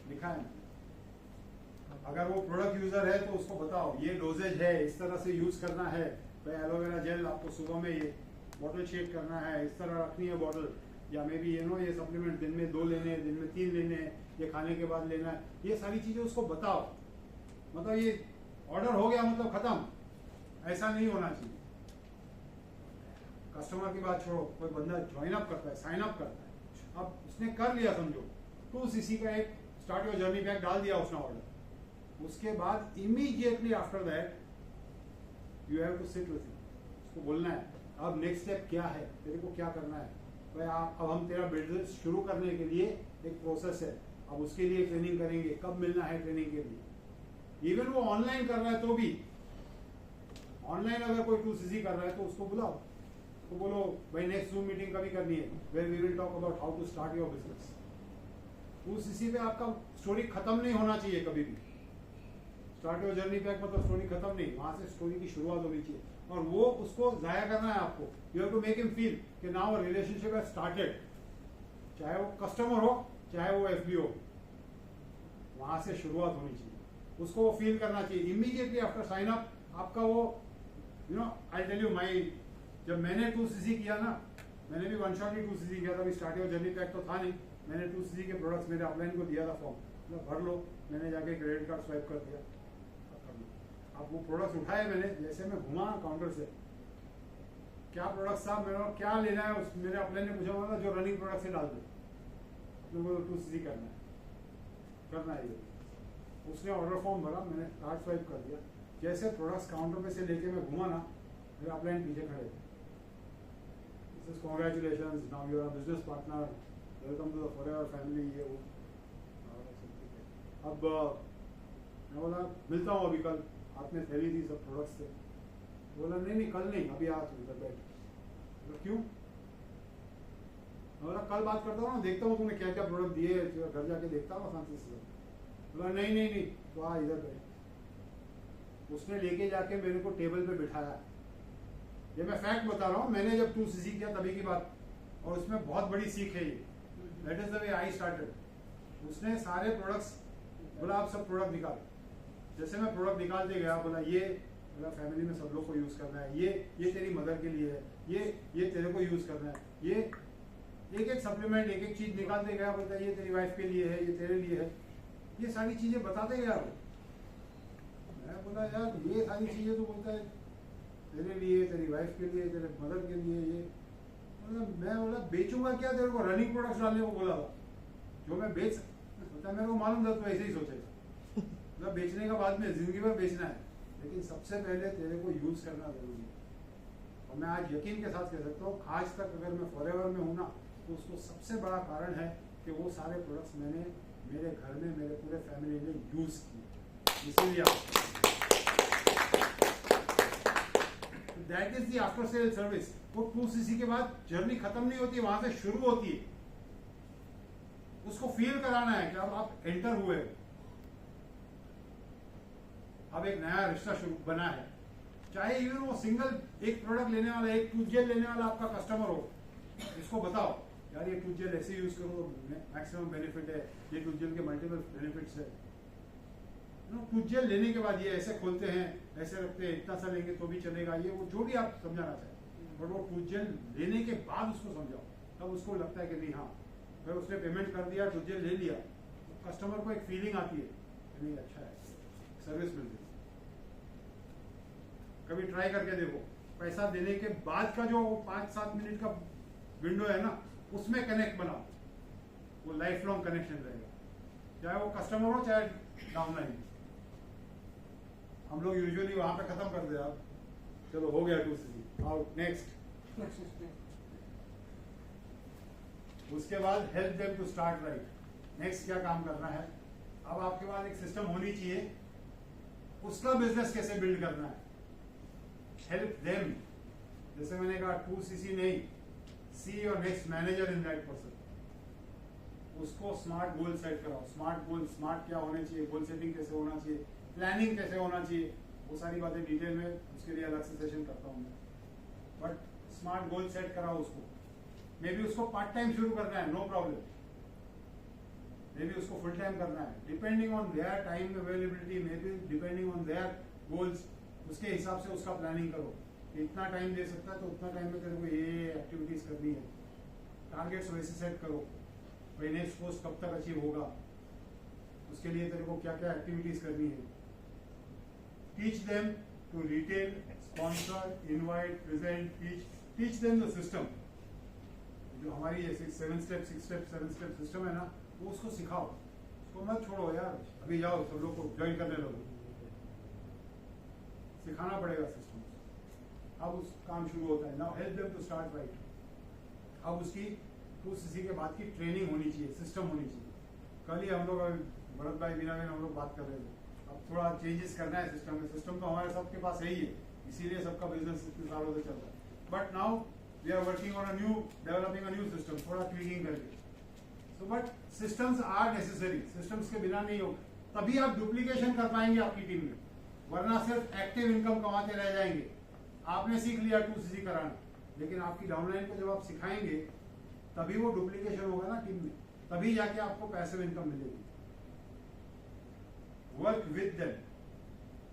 लिखा है? अगर वो प्रोडक्ट यूजर है तो उसको बताओ ये डोजेज है, इस तरह से यूज करना है। भाई एलोवेरा जेल आपको सुबह में ये बॉटल शेक करना है, इस तरह रखनी है बॉटल, या मे बी ये सप्लीमेंट दिन में 2 लेने हैं, दिन में 3 लेने हैं, ये खाने के बाद लेना है। ये सारी चीजें उसको बताओ। मतलब ये ऑर्डर हो गया मतलब खत्म, ऐसा नहीं होना चाहिए। कस्टमर की बात छोड़ो, कोई बंदा ज्वाइन अप करता है, साइन अप करता है, अब उसने कर लिया समझो, 2cc का एक स्टार्ट योर जर्नी पैक डाल दिया उसने ऑर्डर, उसके बाद immediately after that you have to sit with him. उसको बोलना है अब नेक्स्ट स्टेप क्या है, तेरे को क्या करना है। भाई अब हम तेरा बिजनेस शुरू करने के लिए एक प्रोसेस है, अब उसके लिए ट्रेनिंग करेंगे, कब मिलना है ट्रेनिंग के लिए। इवन वो ऑनलाइन कर रहा है तो भी, ऑनलाइन अगर कोई 2cc कर रहा है तो उसको बुलाओ, तो बोलो भाई नेक्स्ट जूम मीटिंग कभी करनी है, where we will talk about how to start your business. 2cc पे आपका स्टोरी खत्म नहीं होना चाहिए कभी भी। स्टार्ट योर जर्नी पैक मतलब स्टोरी खत्म नहीं, वहां से स्टोरी की शुरुआत होनी चाहिए, और वो उसको जाया करना है आपको। You have to make him feel कि नाउ रिलेशनशिप हैज स्टार्टेड, चाहे वो कस्टमर हो चाहे वो FBO, वहां से शुरुआत होनी चाहिए, उसको वो फील करना चाहिए। इमीडिएटली आफ्टर साइन अप आपका वो आई टेल यू माई, जब मैंने 2cc किया ना, मैंने भी वन शॉट ही 2cc किया था। अभी स्टार्ट योर जर्नी पैक तो था नहीं, मैंने 2cc के प्रोडक्ट्स मेरे अपलाइन को दिया था फॉर्म, मतलब भर लो, मैंने जाके क्रेडिट कार्ड स्वाइप कर दिया, अब वो प्रोडक्ट्स उठाए मैंने, जैसे मैं घुमा काउंटर से, क्या प्रोडक्ट साहब मेरे को क्या लेना है, उस मेरे अपलाइन ने पूछा, मतलब जो रनिंग प्रोडक्ट से डाल दो, लोगों को 2cc करना है ये। उसने ऑर्डर फॉर्म भरा, मैंने कार्ड स्वाइप कर दिया, जैसे प्रोडक्ट्स काउंटर पे से लेके मैं घुमा ना, मेरे अपलाइन पीछे खड़े थे। This is congratulations, now you are business partner, welcome to the Forever family, ये वो। अब मैं बोला मिलता हूँ अभी कल, हाथ में थैली थी, सब प्रोडक्ट्स थे। बोला नहीं कल नहीं, अभी आ तू इधर बैठ। बोला क्यों? बोला कल बात करता हूँ ना, देखता हूँ तुमने क्या क्या प्रोडक्ट दिए, घर जाके देखता हूँ शांति से। बोला नहीं तो आ इधर बैठ। उसने लेके जाके मेरे को टेबल पे बिठाया। ये मैं फैक्ट बता रहा हूँ, मैंने जब 2cc किया तभी की बात, और उसमें बहुत बड़ी सीख है ये। That is the way I started. उसने सारे प्रोडक्ट्स बोला आप सब प्रोडक्ट निकाल, जैसे मैं प्रोडक्ट निकालते गया, बोला ये बोला फैमिली में सब लोग को यूज करना है, ये तेरी मदर के लिए है, ये तेरे को यूज करना है, ये एक सप्लीमेंट एक चीज निकालते गया, बोलता है ये तेरी वाइफ के लिए है, ये तेरे लिए है, ये सारी चीजें बताते गया वो। मैं बोला यार ये सारी चीजें तो बोलता है तेरे लिए, तेरी वाइफ के लिए, तेरे मदर के लिए, ये मतलब मैं बोला बेचूंगा क्या, तेरे को रनिंग प्रोडक्ट्स डालने को बोला था, जो मैं बेच सकता, मेरे को मालूम था तो ऐसे ही सोचेगा, मतलब बेचने का बाद में जिंदगी भर बेचना है, लेकिन सबसे पहले तेरे को यूज करना जरूरी है। और मैं आज यकीन के साथ कह सकता हूँ, आज तक अगर मैं फॉरएवर में हूँ ना, तो उसको सबसे बड़ा कारण है कि वो सारे प्रोडक्ट्स मैंने मेरे घर में मेरे पूरे फैमिली ने यूज किए, इसीलिए that is the after sale service. वो 2cc के बाद जर्नी खत्म नहीं होती, वहां से शुरू होती है। उसको फील कराना है कि अब आप एंटर हुए, अब एक नया रिश्ता शुरू बना है। चाहे इवन वो सिंगल एक प्रोडक्ट लेने वाला, एक टूथ जेल लेने वाला आपका कस्टमर हो, इसको बताओ यार ये टूथ जेल ऐसे यूज करो, मैक्सिमम बेनिफिट है, ये टूथ जेल के मल्टीपल बेनिफिट्स है। टूथ जेल लेने के बाद ये ऐसे खोलते हैं, ऐसे रखते हैं, इतना सा लेंगे तो भी चलेगा, ये वो जो भी आप समझाना चाहें, बट वो टूथ जेल लेने के बाद उसको समझाओ, तब उसको लगता है कि नहीं हाँ, अगर उसने पेमेंट कर दिया, टूथ जेल ले लिया, तो कस्टमर को एक फीलिंग आती है कि नहीं अच्छा है, सर्विस मिल गई। कभी ट्राई करके देखो, पैसा देने के बाद का जो 5-7 मिनट का विंडो है ना, उसमें कनेक्ट बनाओ, वो लाइफ लॉन्ग कनेक्शन रहेगा, चाहे वो कस्टमर हो चाहे डाउनलाइन। हम लोग यूजुअली वहां पे खत्म कर दे, आप चलो हो गया 2cc, आउट नेक्स्ट। उसके बाद help them to start right. Next क्या काम करना है, अब आपके पास एक सिस्टम होनी चाहिए, उसका बिजनेस कैसे बिल्ड करना है। हेल्प देम, जैसे मैंने कहा 2cc नहीं, see your next manager in that person, उसको स्मार्ट गोल सेट कराओ। स्मार्ट गोल, स्मार्ट क्या होने चाहिए, गोल सेटिंग कैसे होना चाहिए, प्लानिंग कैसे होना चाहिए, वो सारी बातें डिटेल में उसके लिए अलग से सेशन करता हूँ मैं, बट स्मार्ट गोल सेट कराओ उसको। मे बी उसको पार्ट टाइम शुरू करना है, नो प्रॉब्लम, मे बी उसको फुल टाइम करना है, depending on their time availability, may be depending on their goals, उसके हिसाब से उसका प्लानिंग करो। इतना टाइम दे सकता है तो उतना टाइम में तेरे को ये एक्टिविटीज करनी है, टारगेट्स वैसे सेट करो, भाई नेक्स्ट पोस्ट कब तक अचीव होगा, उसके लिए तेरे को क्या क्या एक्टिविटीज करनी है। Teach them to retail, sponsor, invite, present, teach them the system. जो हमारी ये 7 स्टेप सिस्टम है ना, वो उसको सिखाओ, उसको मत छोड़ो यार, अभी जाओ सब लोग को ज्वाइन करने लगो, सिखाना पड़ेगा सिस्टम। अब उस काम शुरू होता है, now help them to start right. अब उसकी 2cc के बाद की ट्रेनिंग होनी चाहिए, सिस्टम होनी चाहिए। कल ही हम लोग भरत भाई बीना हम लोग बात कर रहे थे, अब थोड़ा चेंजेस करना है सिस्टम में। सिस्टम तो हमारे सबके पास है ही है, इसीलिए सबका बिजनेस इतने सालों से चल रहा है, but now we are working on developing a new system, थोड़ा ट्वीकिंग करके। So but systems are necessary, systems के बिना नहीं हो, तभी आप डुप्लीकेशन कर पाएंगे आपकी टीम में, वरना सिर्फ एक्टिव इनकम कमाते रह जाएंगे। आपने सीख लिया 2cc कराना, लेकिन आपकी डाउनलाइन को जब आप सिखाएंगे तभी वो डुप्लीकेशन होगा ना टीम में, तभी जाके आपको पैसिव इनकम मिलेगी। वर्क विद देम,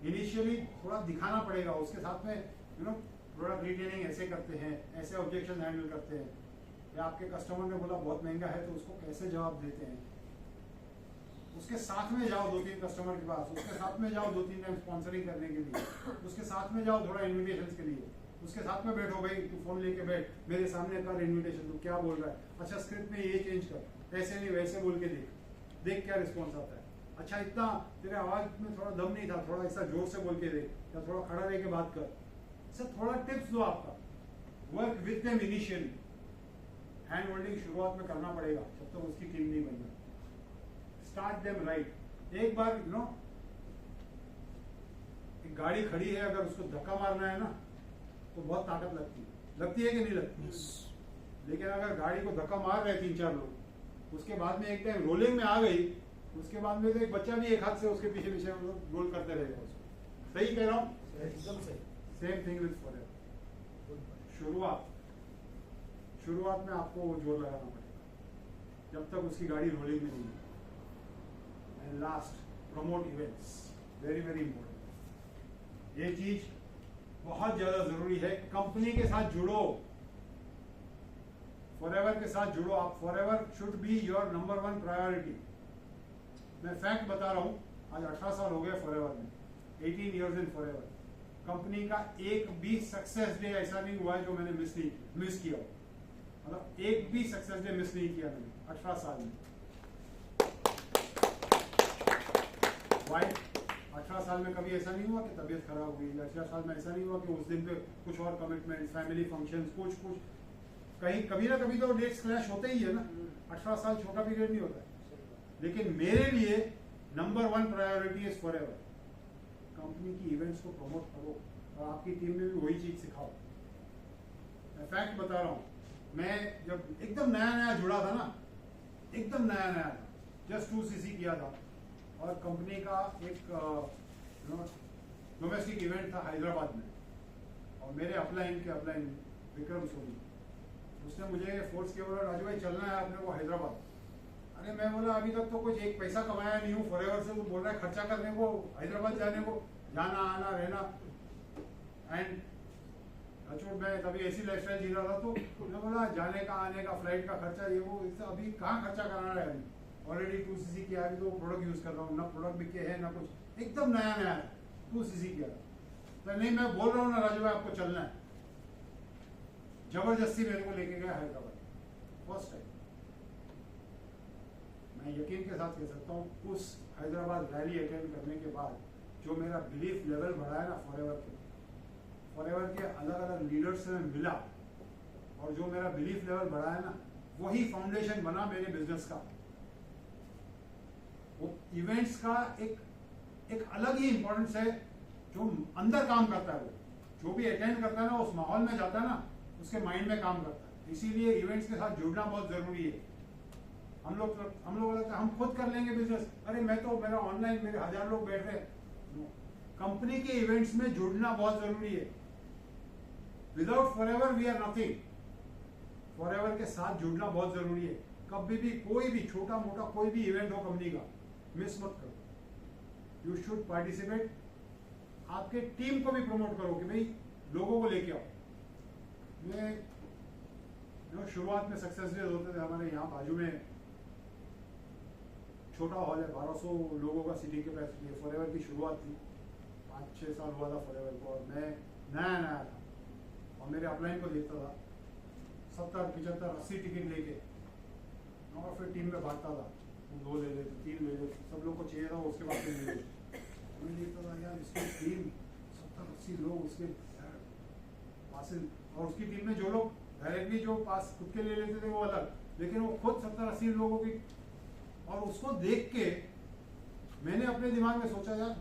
इनिशियली थोड़ा दिखाना पड़ेगा, उसके साथ में प्रोडक्ट रिटेलिंग ऐसे करते हैं, ऐसे ऑब्जेक्शन हैंडल करते हैं, या आपके कस्टमर ने बोला बहुत महंगा है तो उसको कैसे जवाब देते हैं। उसके साथ में जाओ 2-3 कस्टमर के पास, उसके साथ में जाओ 2-3 टाइम स्पॉन्सरिंग करने के लिए, उसके साथ में जाओ थोड़ा इन्विटेशन के लिए, उसके साथ में बैठो, भाई तू फोन लेके बैठ, मेरे सामने कर इन्विटेशन, तू क्या बोल रहा है, अच्छा स्क्रिप्ट में ये चेंज कर, ऐसे नहीं वैसे बोल के देख क्या रिस्पॉन्स आता है, अच्छा इतना तेरे आवाज में थोड़ा दम नहीं था, थोड़ा ऐसा जोर से बोल के देख, या थोड़ा खड़ा रह के बात कर, ऐसा थोड़ा टिप्स दो आपका। Work with them initially, hand holding शुरुआत में करना पड़ेगा जब तक उसकी टीम नहीं बन जाती। Start them right. एक बार एक गाड़ी खड़ी है, अगर उसको धक्का मारना है ना तो बहुत ताकत लगती है कि नहीं लगती? लेकिन अगर गाड़ी को धक्का मार रहे 3-4 लोग, उसके बाद में एक टाइम रोलिंग में आ गई, उसके बाद में तो एक बच्चा भी एक हाथ से उसके पीछे पीछे रोल करते रहेगा उसको। सही कह रहा हूँ? एकदम सही। Same thing with forever. शुरुआत में आपको जोर लगाना पड़ेगा जब तक उसकी गाड़ी रोलिंग में नहीं है। And last, promote events, very very important. ये चीज बहुत ज्यादा जरूरी है। कंपनी के साथ जुड़ो, फॉरएवर के साथ जुड़ो आप। Forever should be your number 1 priority. मैं फैक्ट बता रहा हूं, आज 18 साल हो गए फॉरएवर में, 18 इयर्स इन फॉरएवर। कंपनी का एक भी सक्सेस डे ऐसा नहीं हुआ है जो मैंने मिस किया हो। मतलब एक भी सक्सेस डे मिस नहीं किया मैंने 18 साल में। वाई 18 साल में कभी ऐसा नहीं हुआ कि तबीयत खराब हुई, 18 साल में ऐसा नहीं हुआ कि उस दिन पे कुछ और कमिटमेंट, फैमिली फंक्शंस, कुछ कहीं कभी ना कभी तो डेट्स क्लैश होते ही है ना। 18 साल छोटा पीरियड नहीं होता है। लेकिन मेरे लिए number 1 priority is forever. Company की इवेंट्स को प्रमोट करो और आपकी टीम में भी वही चीज सिखाओ। मैं फैक्ट बता रहा हूँ, मैं जब एकदम नया जुड़ा था ना, एकदम नया था, जस्ट 2cc किया था, और कंपनी का एक डोमेस्टिक इवेंट था हैदराबाद में, और मेरे अपलाइन विक्रम सोनी, उसने मुझे फोर्स किया, बोला राजू भाई चलना है अपने को हैदराबाद। अरे मैं बोला अभी तक तो कुछ एक पैसा कमाया नहीं हूँ फॉरएवर से, तो बोल रहा है खर्चा करने को, हैदराबाद जाने को, जाना आना रहना। एंड अच्छा मैं तभी ऐसी लाइफस्टाइल जी रहा था, तो मैं बोला जाने का आने का फ्लाइट का खर्चा ये वो, इससे अभी कहाँ खर्चा कराना है। ऑलरेडी 2cc किया है, तो प्रोडक्ट यूज कर रहा हूँ, ना प्रोडक्ट बिके है ना कुछ, एकदम नया नया है। 2cc किया तो नहीं, मैं बोल रहा हूँ ना राजू भाई आपको चलना है। जबरदस्ती मेरे को लेके गया हैदराबाद फर्स्ट टाइम। मैं यकीन के साथ कह सकता हूँ उस हैदराबाद रैली अटेंड करने के बाद जो मेरा बिलीफ लेवल बढ़ा है ना फॉरएवर के अलग अलग लीडर्स से मैं मिला, और जो मेरा बिलीफ लेवल बढ़ा है ना, वही फाउंडेशन बना मेरे बिजनेस का। वो इवेंट्स का एक अलग ही इंपॉर्टेंस है, जो अंदर काम करता है। वो जो भी अटेंड करता है ना, उस माहौल में जाता है ना, उसके माइंड में काम करता है। इसीलिए इवेंट्स के साथ जुड़ना बहुत जरूरी है। हम लोग लगता है हम खुद कर लेंगे बिजनेस, अरे मैं तो मेरा ऑनलाइन मेरे 1000 लोग बैठ रहे हैं। कंपनी के इवेंट्स में जुड़ना बहुत जरूरी है। Without Forever we are nothing. Forever के साथ जुड़ना बहुत जरूरी है। कभी भी कोई भी छोटा मोटा कोई भी इवेंट हो कंपनी का, मिस मत करो। You should participate. आपके टीम को भी प्रमोट करो कि भाई लोगों को लेके आओ। मैं शुरुआत में सक्सेस डेज होते थे हमारे यहाँ बाजू में, छोटा हॉल है, 1200 लोगों का सीटिंग कैपेसिटी है। फॉरएवर की शुरुआत थी, 5-6 साल हुआ था फॉरएवर को, और मैं नया था और मेरे अपलाइन को देखता था 70, 75, 80 टिकट लेके, और फिर टीम में बांटता था। 2 ले लेते, 3 ले लेते, सब लोग को चाहिए था, उसके बाद फिर ले लेते। मैं देखता था यार इसकी टीम 70-80 लोग उसके पास, और उसकी टीम में जो लोग डायरेक्टली जो पास खुद के ले लेते थे वो अलग, लेकिन वो खुद 70-80 लोगों की। और उसको देख के मैंने अपने दिमाग में सोचा यार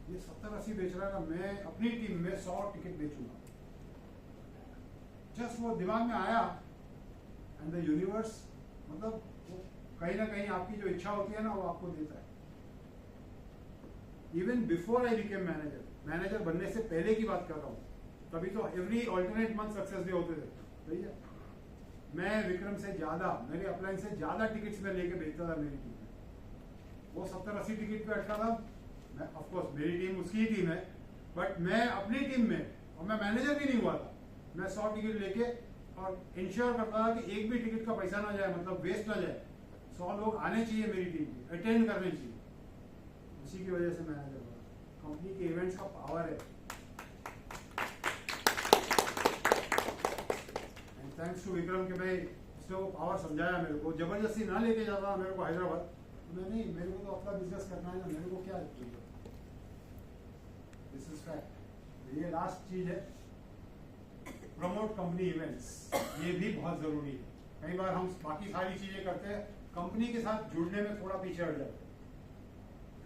ये 70-80 बेच रहा है, मैं अपनी टीम में 100 टिकट बेचूंगा। जस्ट वो दिमाग में आया, एंड द यूनिवर्स, मतलब वो कहीं ना कहीं आपकी जो इच्छा होती है ना, वो आपको देता है। Even before I became manager बनने से पहले की बात कर रहा हूँ, तभी तो every alternate month success day होते थे भैया। मैं विक्रम से ज्यादा, मेरे अपलाइन से ज्यादा टिकट्स में लेके बेचता था मेरी टीम में। वो 70-80 टिकट पे अटका था। मैं ऑफ कोर्स मेरी टीम उसकी ही टीम है, बट मैं अपनी टीम में, और मैं मैनेजर भी नहीं हुआ था, मैं 100 टिकट लेके और इंश्योर करता था कि एक भी टिकट का पैसा ना जाए, मतलब वेस्ट ना जाए। 100 लोग आने चाहिए मेरी टीम में, अटेंड करने चाहिए। उसी की वजह से मैनेजर हुआ। कंपनी के इवेंट्स का पावर है। थैंक्स टू विक्रम के भाई उसने वो पावर समझाया मेरे को। जबरदस्ती ना लेके जाता मेरे को हैदराबाद, मैं नहीं, मेरे को तो अपना बिजनेस करना है ना, मेरे को क्या चाहिए। This is fact. ये लास्ट चीज है, प्रमोट कंपनी इवेंट्स। ये भी बहुत जरूरी है। कई बार हम बाकी सारी चीजें करते हैं, कंपनी के साथ जुड़ने में थोड़ा पीछे हट जाते हैं।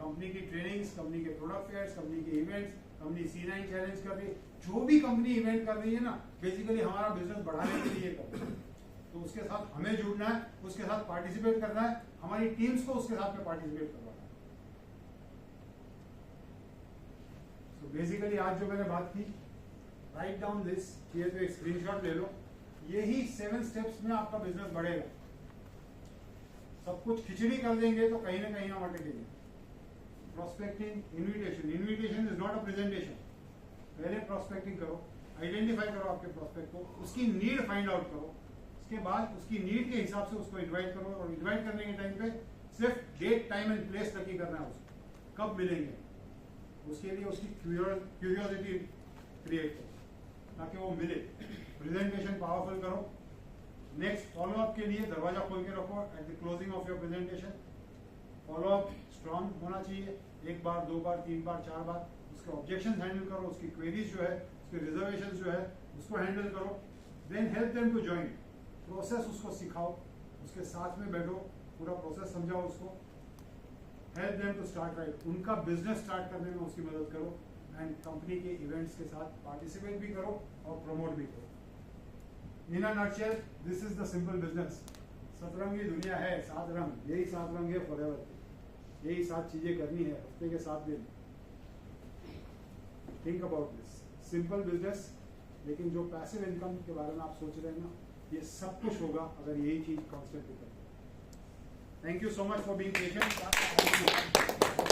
कंपनी की ट्रेनिंग्स, कंपनी के प्रोडक्ट फेयर्स, कंपनी के इवेंट्स, कंपनी C9 चैलेंज कर रही है, जो भी कंपनी इवेंट कर रही है ना, बेसिकली हमारा बिजनेस बढ़ाने के लिए कर रही है। तो उसके साथ हमें जुड़ना है, उसके साथ पार्टिसिपेट करना है, हमारी टीम्स को उसके साथ में पार्टिसिपेट करवाना है। तो बेसिकली आज जो मैंने बात की, राइट डाउन दिस, ये तो एक स्क्रीनशॉट ले लो। यही 7 स्टेप्स में आपका बिजनेस बढ़ेगा। सब कुछ खिचड़ी कर देंगे तो कहीं ना कहीं हम अटकेंगे। Prospecting, invitation. Invitation is not a presentation. पहले प्रोस्पेक्टिंग करो, आइडेंटिफाई करो आपके प्रोस्पेक्ट को, उसकी नीड फाइंड आउट करो, उसके बाद उसकी नीड के हिसाब से उसको इनवाइट करो। और इनवाइट करने के टाइम पे सिर्फ डेट, टाइम एंड प्लेस तक ही करना है उसको, कब मिलेंगे। उसके लिए उसकी क्यूरियोसिटी क्रिएट करो ताकि वो मिले। प्रेजेंटेशन पावरफुल करो। नेक्स्ट फॉलोअप के लिए दरवाजा खोल के रखो at the closing of your presentation. Follow up strong होना चाहिए, 1 बार 2 बार 3 बार 4 बार। उसके ऑब्जेक्शन हैंडल करो, उसकी क्वेरीज जो है, उसके रिजर्वेशन जो है उसको हैंडल करो। Then help them to join. Process उसको सिखाओ, उसके साथ में बैठो, पूरा प्रोसेस समझाओ उसको। Help them to start right. उनका बिजनेस स्टार्ट करने में उसकी मदद करो। एंड कंपनी के इवेंट्स के साथ पार्टिसिपेट भी करो और प्रमोट भी करो। In a nutshell, this is the simple business. सतरंगी दुनिया है, 7 रंग, यही 7 रंग है फॉरएवर। यही 7 चीजें करनी है हफ्ते के 7 दिन। Think about this simple business, लेकिन जो पैसिव इनकम के बारे में आप सोच रहे हैं ना, ये सब कुछ होगा अगर यही चीज कॉन्स्टेंटली करते हैं। Thank you so much for being patient. Thank you.